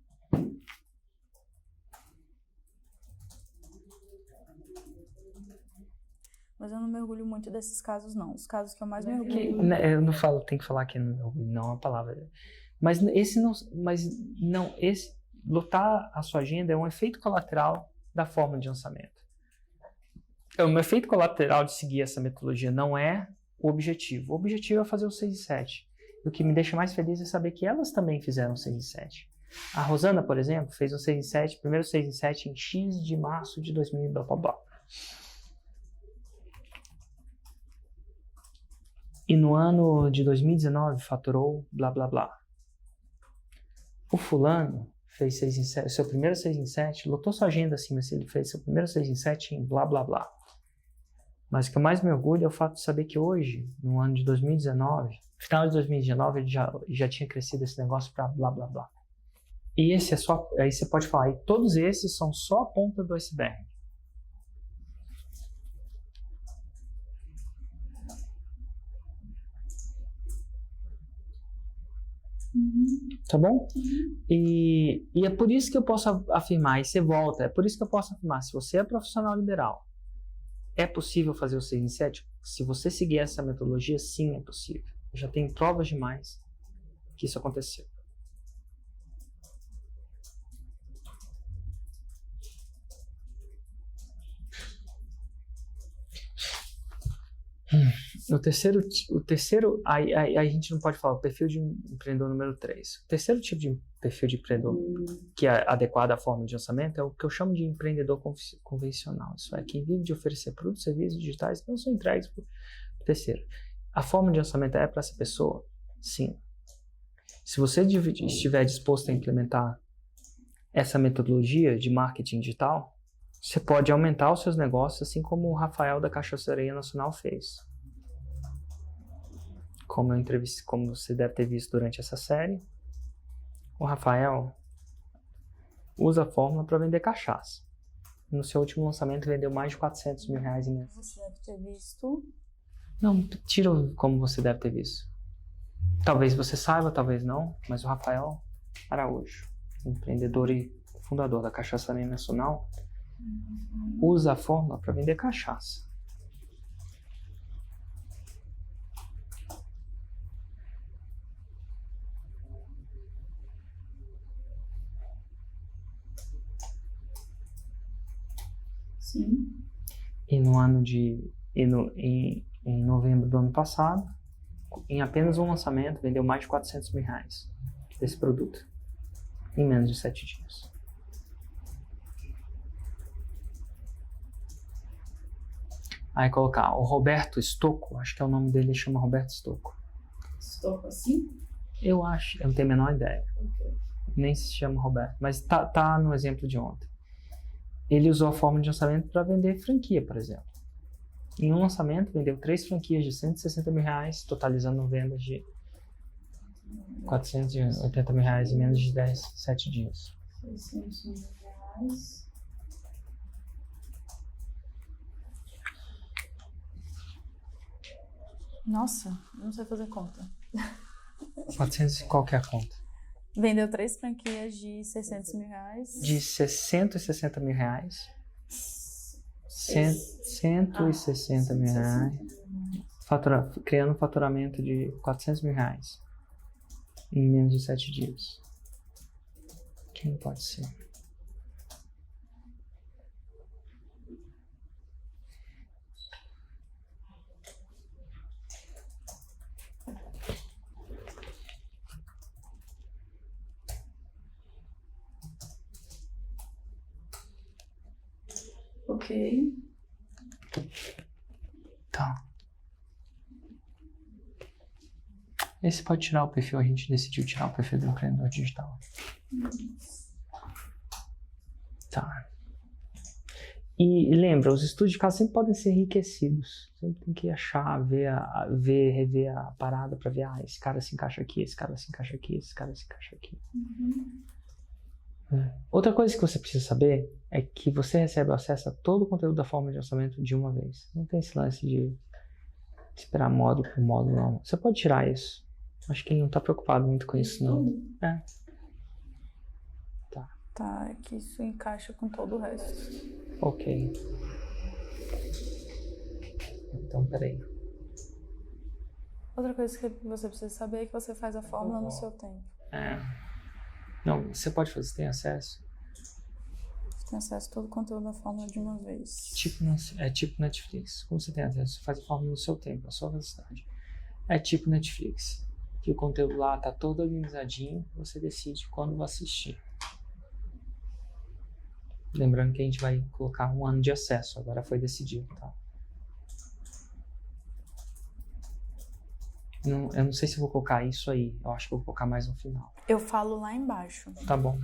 Mas eu não me orgulho muito desses casos, não. Os casos que eu mais me orgulho... Eu não falo, tem que falar que não é uma palavra. Mas esse lotar a sua agenda é um efeito colateral da forma de lançamento. Um efeito colateral de seguir essa metodologia não é o objetivo. O objetivo é fazer o 6 e 7. E o que me deixa mais feliz é saber que elas também fizeram o 6 e 7. A Rosana, por exemplo, fez o 6 e 7, primeiro 6 e 7 em X de março de 2000, blá, blá, blá. E no ano de 2019 faturou blá blá blá. O fulano fez 6 em 7, seu primeiro 6 em 7, lotou sua agenda assim, mas ele fez seu primeiro 6 em 7 em blá blá blá. Mas o que eu mais me orgulho é o fato de saber que hoje, no ano de 2019, final de 2019, ele já tinha crescido esse negócio para blá blá blá. E esse é só, aí você pode falar, e todos esses são só a ponta do iceberg. Tá bom? E é por isso que eu posso afirmar, e você volta, é por isso que eu posso afirmar, se você é profissional liberal, é possível fazer o 6 em 7? Se você seguir essa metodologia, sim, é possível. Eu já tenho provas demais que isso aconteceu. O terceiro, aí a gente não pode falar o perfil de empreendedor número 3. O terceiro tipo de perfil de empreendedor que é adequado à forma de lançamento é o que eu chamo de empreendedor convencional. Isso é quem vive de oferecer produtos e serviços digitais que não são entregues por terceiro. A forma de lançamento é para essa pessoa? Sim. Se você estiver disposto a implementar essa metodologia de marketing digital, você pode aumentar os seus negócios, assim como o Rafael da Cachaçaria Nacional fez. Como você deve ter visto durante essa série, o Rafael usa a fórmula para vender cachaça. No seu último lançamento vendeu mais de 400 mil reais em mês. Você deve ter visto. Não, tira como você deve ter visto. Talvez você saiba, talvez não, mas o Rafael Araújo, empreendedor e fundador da Cachaçaria Nacional, usa a fórmula para vender cachaça. Sim. E em novembro do ano passado, em apenas um lançamento, vendeu mais de 400 mil reais desse produto, em menos de 7 dias. Aí colocar o Roberto Stocco, acho que é o nome dele, chama Roberto Stocco. Stocco assim? Eu acho, eu não tenho a menor ideia. Okay. Nem se chama Roberto, mas tá no exemplo de ontem. Ele usou a forma de lançamento para vender franquia, por exemplo. Em um lançamento, vendeu 3 franquias de 160 mil reais, totalizando vendas de 480 mil reais em menos de 7 dias. 600 mil reais. Nossa, eu não sei fazer conta. 400, qual que é a conta? Vendeu 3 franquias de 600 mil reais. De 160 mil reais. 160 mil reais. criando um faturamento de R$400 mil em menos de 7 dias. Quem pode ser? Ok. Tá. Esse pode tirar o perfil, a gente decidiu tirar o perfil do empreendedor digital. Tá. E lembra, os estudos de caso sempre podem ser enriquecidos. Sempre tem que achar, rever a parada para ver, esse cara se encaixa aqui, esse cara se encaixa aqui, esse cara se encaixa aqui. Outra coisa que você precisa saber é que você recebe acesso a todo o conteúdo da forma de orçamento de uma vez. Não tem esse lance de esperar módulo por módulo, não. Você pode tirar isso. Acho que não tá preocupado muito com isso, não. Tá, é que isso encaixa com todo o resto. Ok. Então, peraí. Outra coisa que você precisa saber é que você faz a fórmula no seu tempo. Não, você pode fazer, você tem acesso. Você tem acesso a todo o conteúdo da fórmula de uma vez. É tipo Netflix. Como você tem acesso? Você faz a fórmula no seu tempo, a sua velocidade. É tipo Netflix. Que o conteúdo lá tá todo organizadinho, você decide quando vai assistir. Lembrando que a gente vai colocar 1 ano de acesso, agora foi decidido, tá? Eu não sei se eu vou colocar isso aí, eu acho que eu vou colocar mais no final. Eu falo lá embaixo. Tá bom.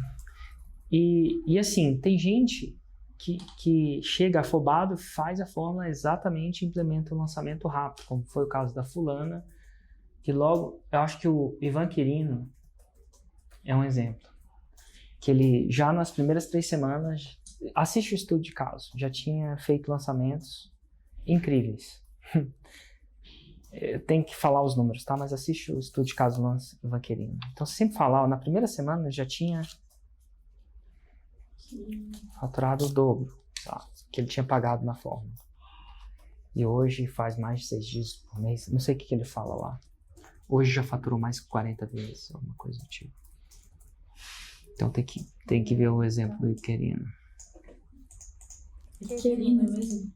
E assim, tem gente que chega afobado, faz a fórmula exatamente e implementa o lançamento rápido, como foi o caso da fulana, que logo, eu acho que o Ivan Quirino é um exemplo, que ele já nas primeiras 3 semanas, assiste o estudo de caso, já tinha feito lançamentos incríveis. Tem que falar os números, tá? Mas assiste o estudo de caso do Ivan Quirino. Então, você sempre fala, na primeira semana já tinha faturado o dobro, tá? Que ele tinha pagado na fórmula. E hoje faz mais de 6 dias por mês, não sei o que ele fala lá. Hoje já faturou mais que 40 vezes, alguma coisa do tipo. Então tem que ver o exemplo do Quirino. Quirino mesmo?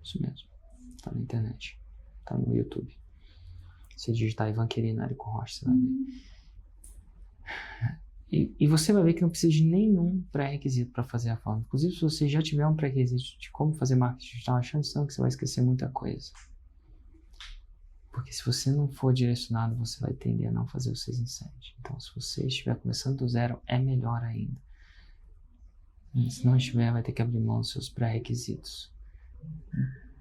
Isso mesmo. Tá na internet. Tá no YouTube. Se digitar Ivan Quirino, Érico Rocha, você vai ver. E você vai ver que não precisa de nenhum pré-requisito para fazer a fórmula. Inclusive, se você já tiver um pré-requisito de como fazer marketing digital, a chance são que você vai esquecer muita coisa. Porque se você não for direcionado, você vai tender a não fazer o 6 em 7. Então, se você estiver começando do zero, é melhor ainda. E se não estiver, vai ter que abrir mão dos seus pré-requisitos.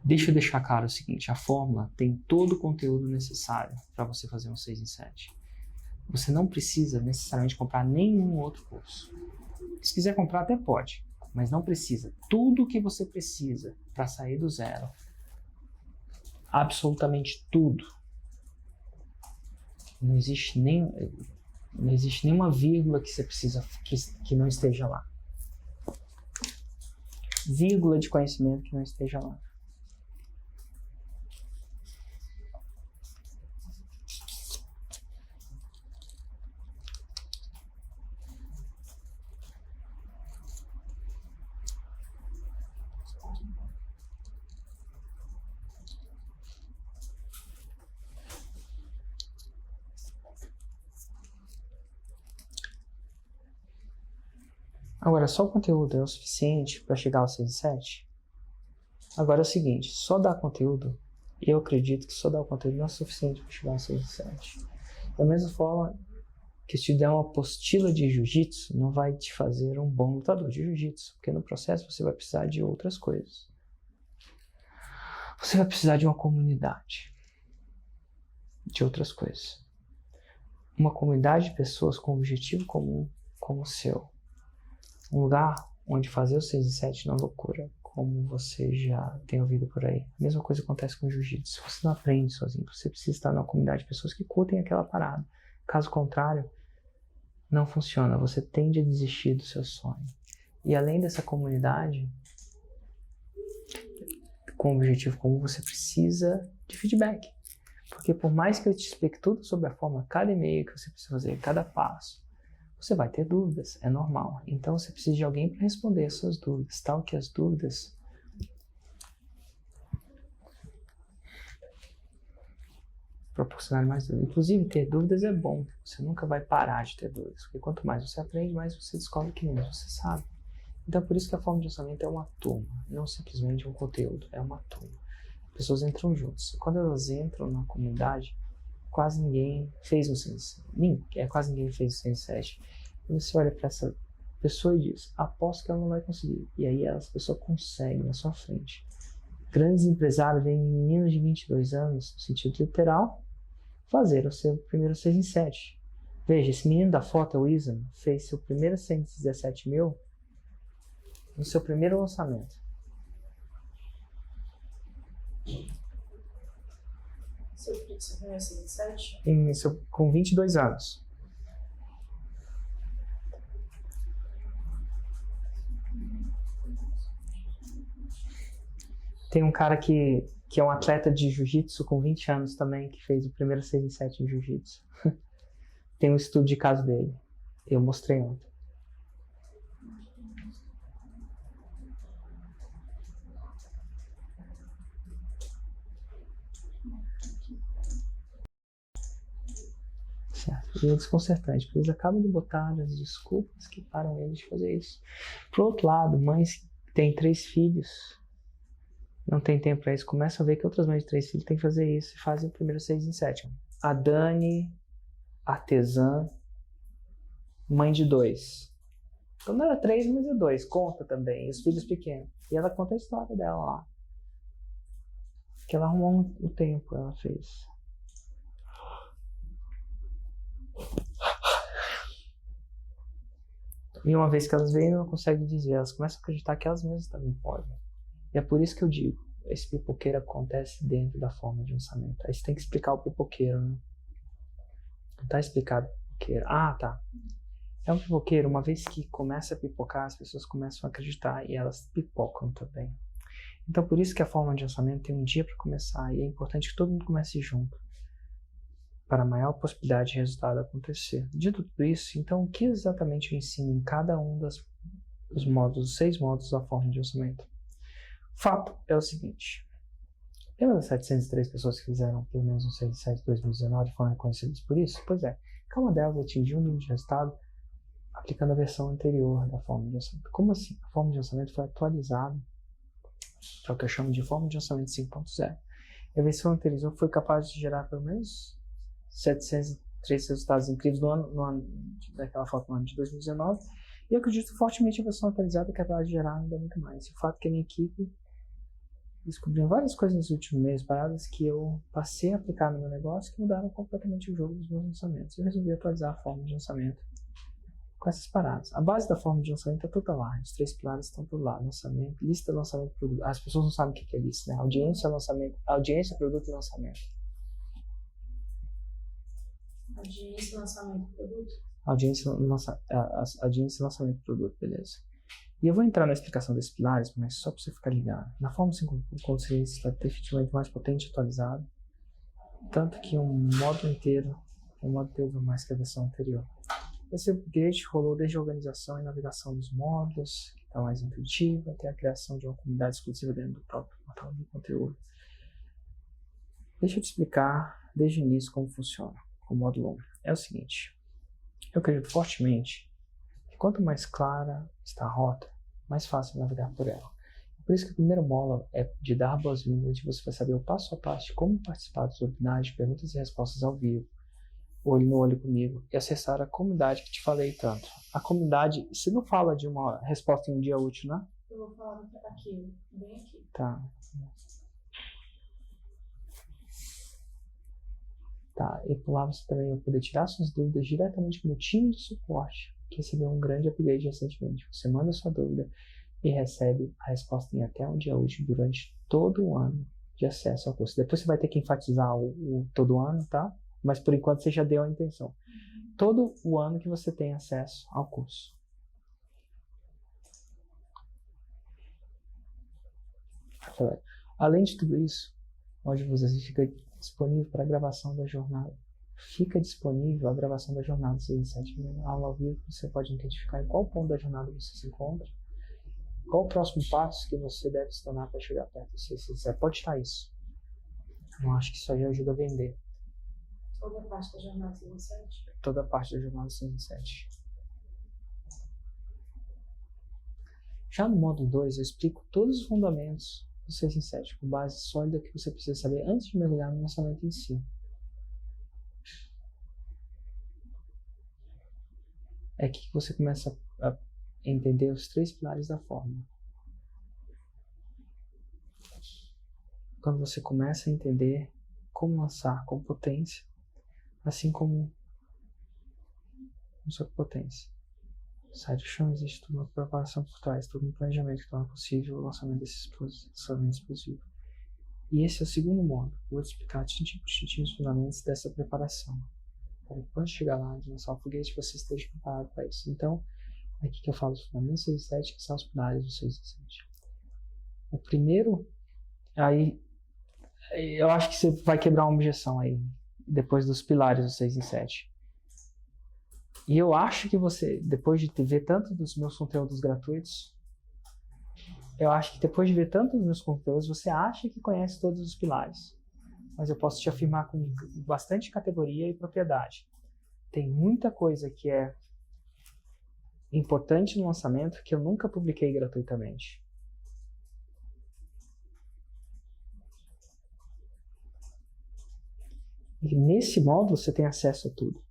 Deixa eu deixar claro o seguinte, a fórmula tem todo o conteúdo necessário para você fazer um 6 em 7. Você não precisa necessariamente comprar nenhum outro curso. Se quiser comprar, até pode, mas não precisa. Tudo o que você precisa para sair do zero, absolutamente tudo. Não existe nenhuma vírgula que você precisa que não esteja lá. Vírgula de conhecimento que não esteja lá. Agora, só o conteúdo é o suficiente para chegar ao 6 em 7? Agora é o seguinte, só dar conteúdo, eu acredito que só dar o conteúdo não é suficiente para chegar ao 6 em 7. Da mesma forma que se te der uma apostila de jiu-jitsu, não vai te fazer um bom lutador de jiu-jitsu, porque no processo você vai precisar de outras coisas. Você vai precisar de uma comunidade, de outras coisas. Uma comunidade de pessoas com um objetivo comum como o seu. Um lugar onde fazer o 6 em 7 não é loucura, como você já tem ouvido por aí. A mesma coisa acontece com o jiu-jitsu. Você não aprende sozinho, você precisa estar numa comunidade de pessoas que curtem aquela parada. Caso contrário, não funciona, você tende a desistir do seu sonho. E além dessa comunidade, com um objetivo comum, você precisa de feedback. Porque por mais que eu te explique tudo sobre a forma, cada e-mail que você precisa fazer, cada passo, você vai ter dúvidas, é normal. Então você precisa de alguém para responder as suas dúvidas, tal que as dúvidas proporcionarem mais dúvidas. Inclusive, ter dúvidas é bom. Você nunca vai parar de ter dúvidas, porque quanto mais você aprende, mais você descobre que menos você sabe. Então, por isso que a forma de lançamento é uma turma, não simplesmente um conteúdo, é uma turma. As pessoas entram juntos. Quando elas entram na comunidade, quase ninguém fez o Sense. Quase ninguém fez o Sense7. E você olha para essa pessoa e diz, aposto que ela não vai conseguir. E aí essa pessoa consegue na sua frente. Grandes empresários veem meninos de 22 anos, no sentido literal, fazer o seu primeiro 6 em 7. Veja, esse menino da foto, o Isam, fez seu primeiro 117 mil no seu primeiro lançamento. Seu primeiro 6 em 7? Com 22 anos. Tem um cara que é um atleta de jiu-jitsu com 20 anos também, que fez o primeiro 6 em 7 em jiu-jitsu. Tem um estudo de caso dele. Eu mostrei ontem. Certo. E é desconcertante, porque eles acabam de botar as desculpas que param eles de fazer isso. Por outro lado, mães que têm 3 filhos, não tem tempo para isso, começam a ver que outras mães de 3 filhos têm que fazer isso e fazem o primeiro 6 em 7. A Dani, artesã, mãe de 2. Então não era 3, mas é 2. Conta também, e os filhos pequenos. E ela conta a história dela lá. Que ela arrumou o tempo, ela fez. E uma vez que elas veem, não conseguem dizer, elas começam a acreditar que elas mesmas também podem. E é por isso que eu digo, esse pipoqueiro acontece dentro da forma de lançamento. Aí você tem que explicar o pipoqueiro, né? Não tá explicado o pipoqueiro. Ah, tá. É um pipoqueiro, uma vez que começa a pipocar, as pessoas começam a acreditar e elas pipocam também. Então por isso que a forma de lançamento tem um dia para começar e é importante que todo mundo comece junto, para a maior possibilidade de resultado acontecer. Dito tudo isso, então o que exatamente eu ensino em cada um dos módulos, os 6 módulos da forma de lançamento? O fato é o seguinte, lembra das 703 pessoas que fizeram pelo menos um 6 em 7 de 2019 e foram reconhecidas por isso? Pois é, cada uma delas atingiu um nível de resultado aplicando a versão anterior da forma de lançamento. Como assim? A forma de lançamento foi atualizada para o que eu chamo de forma de lançamento 5.0. E a versão anterior foi capaz de gerar pelo menos 703 resultados incríveis daquela foto no ano de 2019. E eu acredito fortemente que a versão atualizada é capaz de gerar ainda muito mais. O fato é que a minha equipe descobriu várias coisas nos últimos meses, paradas que eu passei a aplicar no meu negócio que mudaram completamente o jogo dos meus lançamentos. Eu resolvi atualizar a forma de lançamento com essas paradas. A base da forma de lançamento é toda lá. Os 3 pilares estão todos lá. Lançamento, lista, lançamento, produto. As pessoas não sabem o que é lista, né? Audiência, lançamento, audiência, produto e lançamento. Audiência, lançamento, produto? Audiência, lançamento, produto, beleza. E eu vou entrar na explicação desses pilares, mas só para você ficar ligado. Na forma 5.6 está definitivamente mais potente e atualizado, tanto que um módulo inteiro mais que a versão anterior. Esse upgrade rolou desde a organização e navegação dos módulos, que está mais intuitiva, até a criação de uma comunidade exclusiva dentro do próprio portal de conteúdo. Deixa eu te explicar desde o início como funciona com o módulo 1. É o seguinte, eu acredito fortemente que quanto mais clara está a rota, mais fácil navegar por ela. Por isso que o primeiro módulo é de dar boas-vindas, de você vai saber o passo a passo de como participar dos webinars de perguntas e respostas ao vivo, olho no olho comigo, e acessar a comunidade que te falei tanto. A comunidade, você não fala de uma resposta em um dia útil, né? Eu vou falar aqui, bem aqui. Tá. Tá, e por lá você também vai poder tirar suas dúvidas diretamente com o time de suporte, que recebeu um grande upgrade recentemente. Você manda sua dúvida e recebe a resposta em até um dia útil durante todo o ano de acesso ao curso. Depois você vai ter que enfatizar o todo ano, tá? Mas por enquanto você já deu a intenção. Todo o ano que você tem acesso ao curso. Além de tudo isso, onde você fica disponível para a gravação da jornada. Fica disponível a gravação da jornada 6 e 7. Aula ao vivo, você pode identificar em qual ponto da jornada você se encontra, qual o próximo passo que você deve se tornar para chegar perto do 6 e 7. Pode estar isso. Eu acho que isso aí ajuda a vender. Toda a parte da jornada 6 e 7? Toda a parte da jornada 6 e 7. Já no módulo 2, eu explico todos os fundamentos do 6 e 7, com base sólida que você precisa saber antes de mergulhar no lançamento em si. É aqui que você começa a entender os 3 pilares da fórmula. Quando você começa a entender como lançar com potência, assim como sua potência. Sai do chão, existe toda uma preparação por trás, todo um planejamento que torna possível o lançamento desse lançamento explosivo. E esse é o segundo módulo. Eu vou te explicar tintim os fundamentos dessa preparação. Para que quando chegar lá de lançar o foguete, você esteja preparado para isso. Então, é aqui que eu falo os fundamentos 6 e 7, que são os pilares do 6 e 7. O primeiro, aí, eu acho que você vai quebrar uma objeção aí, depois dos pilares do 6 e 7. E eu acho que você, depois de ver tanto dos meus conteúdos gratuitos, eu acho que depois de ver tanto dos meus conteúdos, você acha que conhece todos os pilares. Mas eu posso te afirmar com bastante categoria e propriedade. Tem muita coisa que é importante no lançamento que eu nunca publiquei gratuitamente. E nesse módulo você tem acesso a tudo.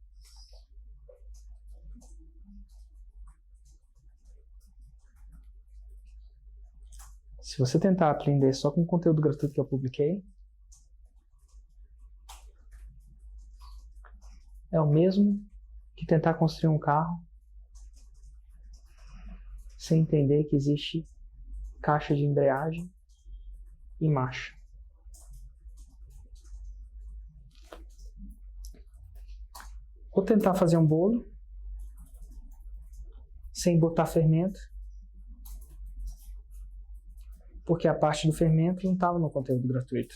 Se você tentar aprender só com o conteúdo gratuito que eu publiquei, é o mesmo que tentar construir um carro sem entender que existe caixa de embreagem e marcha. Ou tentar fazer um bolo sem botar fermento, porque a parte do fermento não estava no conteúdo gratuito.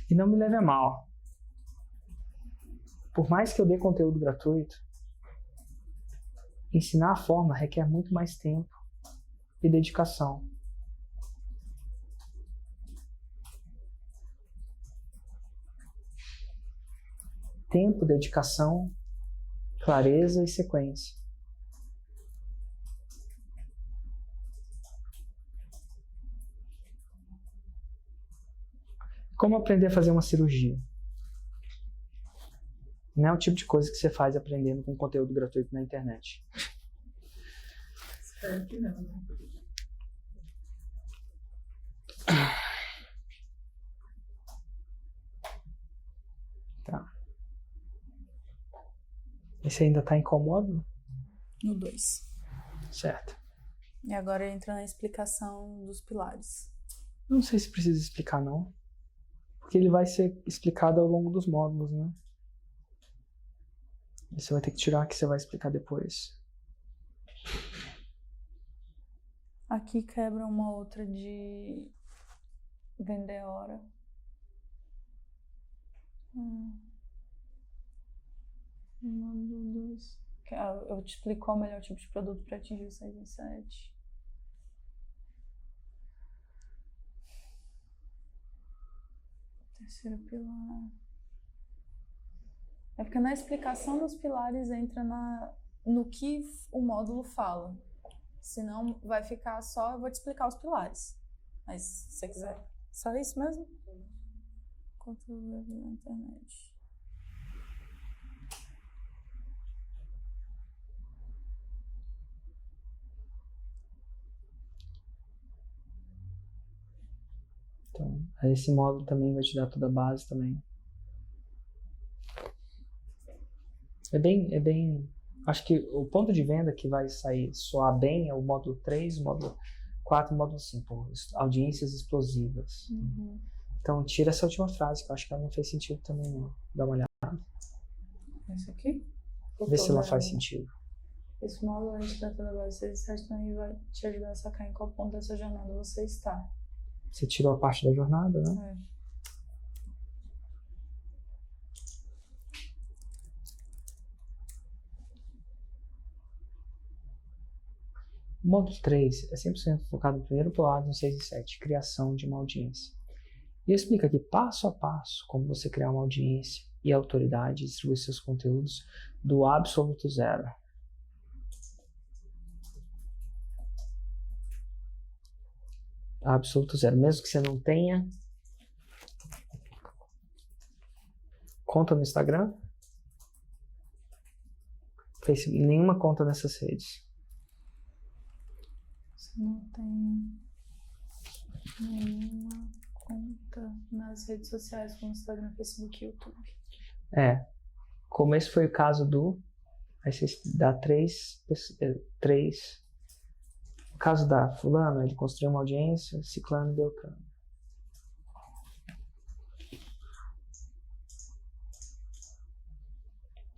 E não me leve a mal. Por mais que eu dê conteúdo gratuito, ensinar a forma requer muito mais tempo e dedicação. Tempo, dedicação, clareza e sequência. Como aprender a fazer uma cirurgia? Não é o tipo de coisa que você faz aprendendo com conteúdo gratuito na internet. Espero que não, né? Tá. Esse ainda está incômodo? No 2. Certo. E agora entra na explicação dos pilares. Não sei se precisa explicar, não. Porque ele vai ser explicado ao longo dos módulos, né? E você vai ter que tirar que você vai explicar depois. Aqui quebra uma outra de vender hora. Módulo 2. Eu te explico qual é o melhor tipo de produto para atingir o 6 e 7. Terceiro pilar. É porque na explicação dos pilares entra no que o módulo fala. Senão vai ficar só, eu vou te explicar os pilares. Mas se você quiser, só isso mesmo? Quanto na internet. Então, esse módulo também vai te dar toda a base também. É bem... Acho que o ponto de venda que vai soar bem é o módulo 3, o módulo 4 e o módulo 5. Audiências explosivas. Uhum. Então tira essa última frase, que eu acho que ela não fez sentido também não. Dá uma olhada, Esse aqui? vê se ela faz sentido. Esse módulo de trata da base 6 também vai te ajudar a sacar em qual ponto dessa jornada você está. Você tirou a parte da jornada, né? É. O módulo 3 é 100% focado no primeiro pilar no 6 e 7, criação de uma audiência. E eu explico aqui passo a passo como você criar uma audiência e autoridade e distribuir seus conteúdos do absoluto zero. Absoluto zero. Mesmo que você não tenha conta no Instagram, Facebook, nenhuma conta nessas redes. Você não tem nenhuma conta nas redes sociais como Instagram, Facebook e YouTube. Como esse foi o caso do... Aí você dá três. No caso da fulano, ele construiu uma audiência, ciclano e beltrano.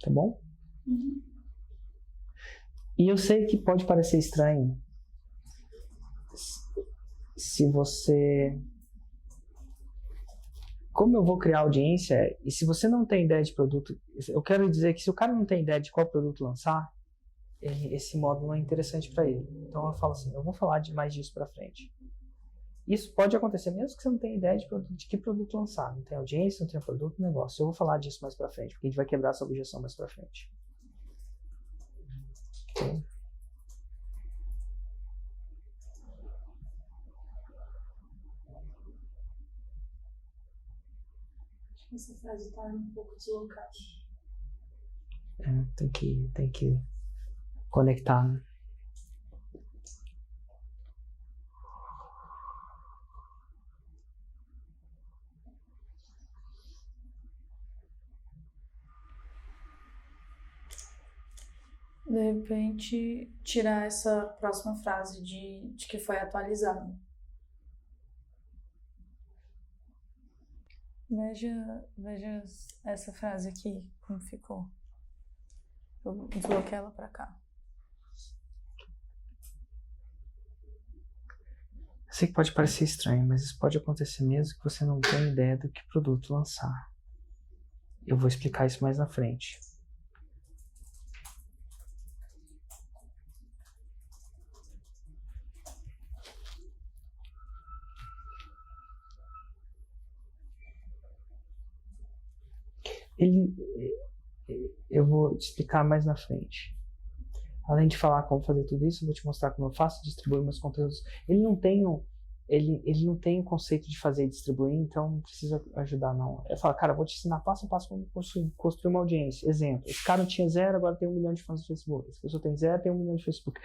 Tá bom? Uhum. E eu sei que pode parecer estranho se você... Como eu vou criar audiência, e se você não tem ideia de produto, eu quero dizer que se o cara não tem ideia de qual produto lançar, esse módulo não é interessante para ele. Então eu falo assim, eu vou falar mais disso para frente. Isso pode acontecer mesmo que você não tenha ideia de que produto lançar. Não tem audiência, não tem produto, negócio. Eu vou falar disso mais para frente, porque a gente vai quebrar essa objeção mais para frente. Okay. Essa frase está um pouco deslocada. Tem que conectar, né? De repente, tirar essa próxima frase de que foi atualizado. Veja essa frase aqui, como ficou. Eu desloquei ela pra cá. Sei que pode parecer estranho, mas isso pode acontecer mesmo que você não tenha ideia do que produto lançar. Eu vou explicar isso mais na frente. Eu vou te explicar mais na frente. Além de falar como fazer tudo isso, eu vou te mostrar como eu faço distribuir meus conteúdos. Ele não tem o conceito de fazer e distribuir, então não precisa ajudar, não. Eu falo, cara, eu vou te ensinar passo a passo como construir uma audiência. Exemplo, esse cara tinha 0, agora tem 1 milhão de fãs no Facebook. Essa pessoa tem 0, tem 1 milhão de Facebook.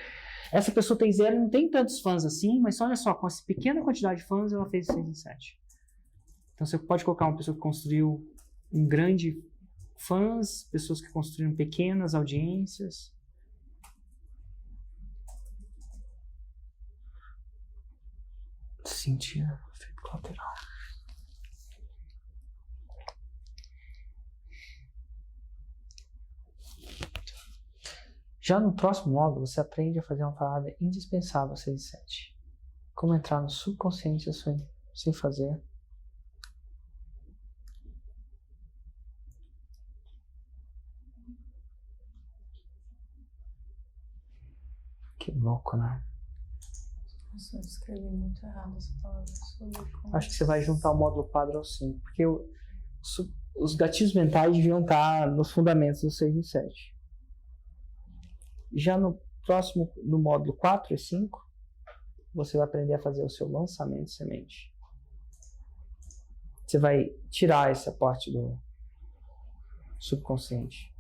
Essa pessoa tem 0, não tem tantos fãs assim, mas olha só, com essa pequena quantidade de fãs, ela fez 6 em 7. Então você pode colocar uma pessoa que construiu um grande fãs, pessoas que construíram pequenas audiências. Sentir efeito colateral. Já no próximo módulo, você aprende a fazer uma parada indispensável 6 e 7. Como entrar no subconsciente sem fazer. Que louco, né? Nossa, eu escrevi muito errado essa palavra. Acho que você vai juntar o módulo 4 ao 5, porque os gatilhos mentais deviam estar nos fundamentos do 6 e 7. Já no módulo 4 e 5, você vai aprender a fazer o seu lançamento de semente. Você vai tirar essa parte do subconsciente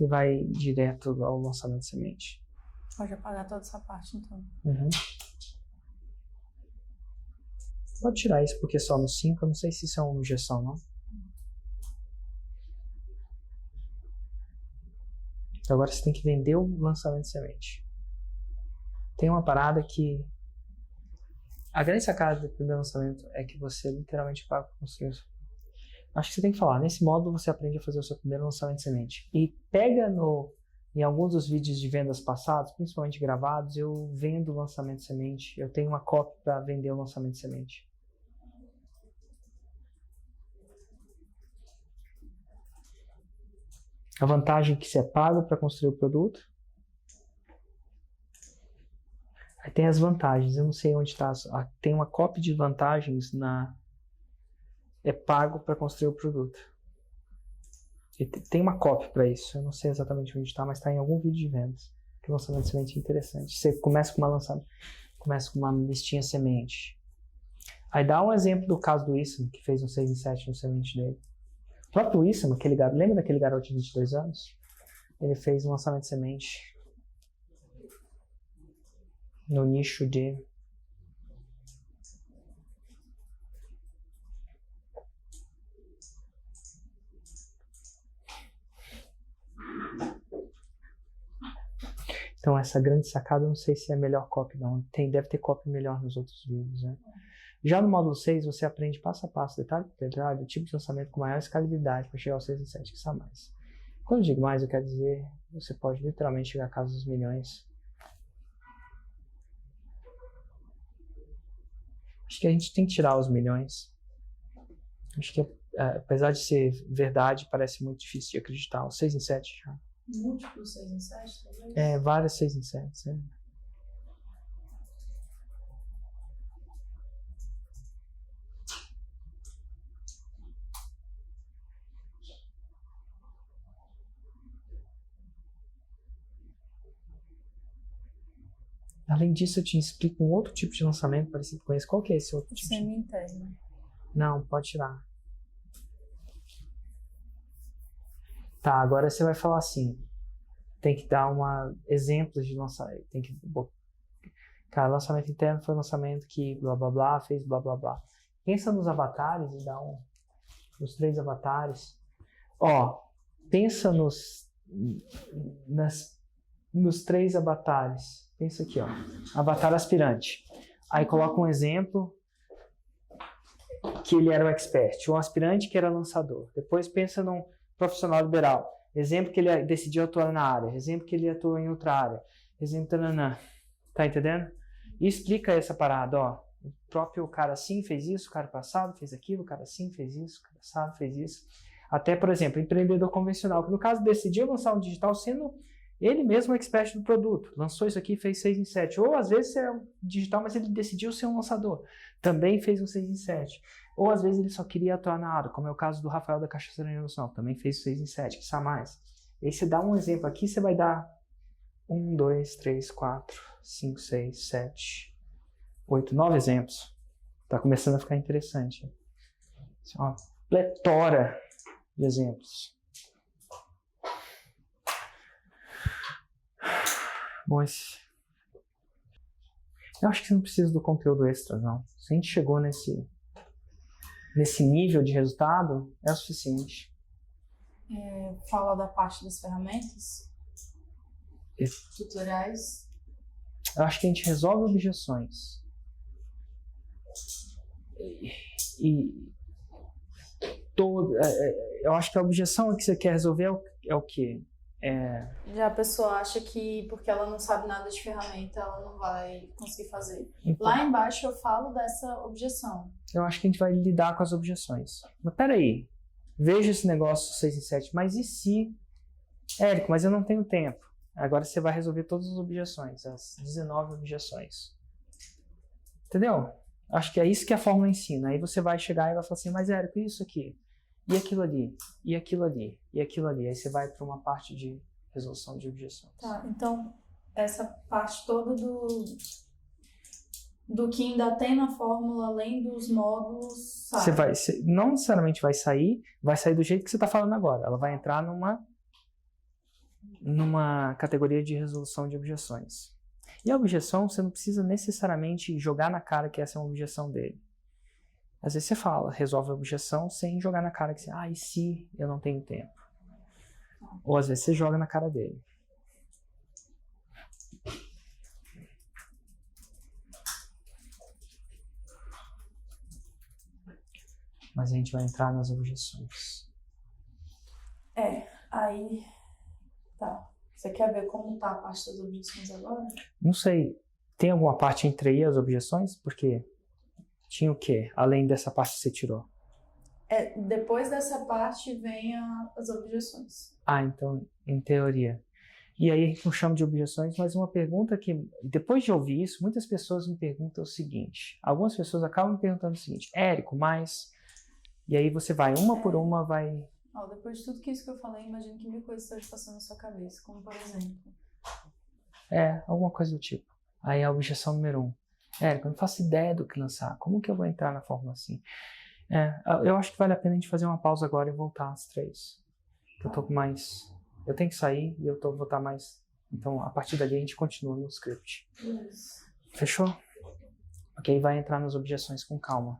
e vai direto ao lançamento de semente. Pode apagar toda essa parte, então. Uhum. Pode tirar isso, porque só no 5, eu não sei se isso é uma objeção, não. Então agora você tem que vender o lançamento de semente. Tem uma parada que A grande sacada do primeiro lançamento é que você literalmente vai construir. Acho que você tem que falar. Nesse módulo você aprende a fazer o seu primeiro lançamento de semente. E pega em alguns dos vídeos de vendas passados, principalmente gravados, eu vendo o lançamento de semente. Eu tenho uma cópia para vender o lançamento de semente. A vantagem é que você é pago para construir o produto. Aí tem as vantagens, eu não sei onde está. Tem uma cópia de vantagens é pago para construir o produto. E tem uma cópia para isso, eu não sei exatamente onde está, mas está em algum vídeo de vendas. Que o lançamento de semente é interessante. Você começa com uma listinha semente. Aí dá um exemplo do caso do Issam, que fez um 6 em 7 no semente dele. O próprio Issam, lembra daquele garoto de 22 anos? Ele fez um lançamento de semente no nicho de então essa grande sacada eu não sei se é a melhor copy não, deve ter copy melhor nos outros vídeos, né? Já no módulo 6 você aprende passo a passo, detalhe por detalhe, o tipo de lançamento com maior escalabilidade para chegar aos 6 em 7, que são mais. Quando eu digo mais, eu quero dizer você pode literalmente chegar a casa dos milhões. Acho que a gente tem que tirar os milhões. Acho que, apesar de ser verdade, parece muito difícil de acreditar. O 6 em 7 já. Múltiplos 6 em 7, talvez? Vários 6 em 7. Além disso, eu te explico um outro tipo de lançamento parecido com esse. Qual que é esse outro tipo? Semi-interno. Não, pode tirar. Tá, agora você vai falar assim. Tem que dar exemplos de lançamento. Cara, lançamento interno foi um lançamento que blá blá blá fez blá blá blá. Pensa nos avatares e dá nos 3 avatares. Pensa nos 3 avatares. Pensa aqui, avatar aspirante. Aí coloca um exemplo que ele era o expert, um aspirante que era lançador. Depois pensa num profissional liberal. Exemplo que ele decidiu atuar na área. Exemplo que ele atuou em outra área. Exemplo, tá entendendo? E explica essa parada, O próprio cara assim fez isso, o cara passado fez aquilo, o cara assim fez isso, o cara passado fez isso. Até, por exemplo, empreendedor convencional, que no caso decidiu lançar um digital sendo ele mesmo o expert do produto. Lançou isso aqui e fez 6 em 7. Ou às vezes é um digital, mas ele decidiu ser um lançador. Também fez um 6 em 7. Ou às vezes ele só queria atuar na área, como é o caso do Rafael da Cachaça Nacional. Também fez 6 em 7, que sabe mais. E aí você dá um exemplo aqui, você vai dar 1, 2, 3, 4, 5, 6, 7, 8, 9 exemplos. Tá começando a ficar interessante. Uma pletora de exemplos. Bom, eu acho que você não precisa do conteúdo extra, não. Se a gente chegou nesse nível de resultado, é o suficiente. Fala da parte das ferramentas, tutoriais. Eu acho que a gente resolve objeções. Eu acho que a objeção que você quer resolver é o quê? Já a pessoa acha que porque ela não sabe nada de ferramenta, ela não vai conseguir fazer. Então, lá embaixo eu falo dessa objeção. Eu acho que a gente vai lidar com as objeções. Mas peraí, veja esse negócio 6 em 7, mas e se... Érico, mas eu não tenho tempo. Agora você vai resolver todas as objeções, as 19 objeções. Entendeu? Acho que é isso que a fórmula ensina. Aí você vai chegar e vai falar assim, mas Érico, isso aqui? E aquilo ali? E aquilo ali? E aquilo ali? Aí você vai para uma parte de resolução de objeções. Tá, então essa parte toda do que ainda tem na fórmula, além dos módulos, sai. Você não necessariamente vai sair do jeito que você está falando agora. Ela vai entrar numa categoria de resolução de objeções. E a objeção, você não precisa necessariamente jogar na cara que essa é uma objeção dele. Às vezes você resolve a objeção sem jogar na cara que você, e se eu não tenho tempo? Ou às vezes você joga na cara dele. mas a gente vai entrar nas objeções. Aí, tá. Você quer ver como tá a parte das objeções agora? Não sei, tem alguma parte entre aí as objeções? Porque tinha o quê, além dessa parte que você tirou? Depois dessa parte vem as objeções. Então, em teoria. E aí a gente não chama de objeções, mas uma pergunta que, depois de ouvir isso, muitas pessoas me perguntam o seguinte. Algumas pessoas acabam me perguntando o seguinte, Érico, mas... E aí você vai, uma por uma, vai... Depois de tudo isso que eu falei, imagino que mil coisas estejam passando na sua cabeça, como por exemplo... alguma coisa do tipo. Aí a objeção número 1. Érico, eu não faço ideia do que lançar. Como que eu vou entrar na fórmula assim? Eu acho que vale a pena a gente fazer uma pausa agora e voltar às 3. Eu tô com mais... Eu tenho que sair e vou estar mais... Então, a partir dali a gente continua no script. Isso. Fechou? Ok, vai entrar nas objeções com calma.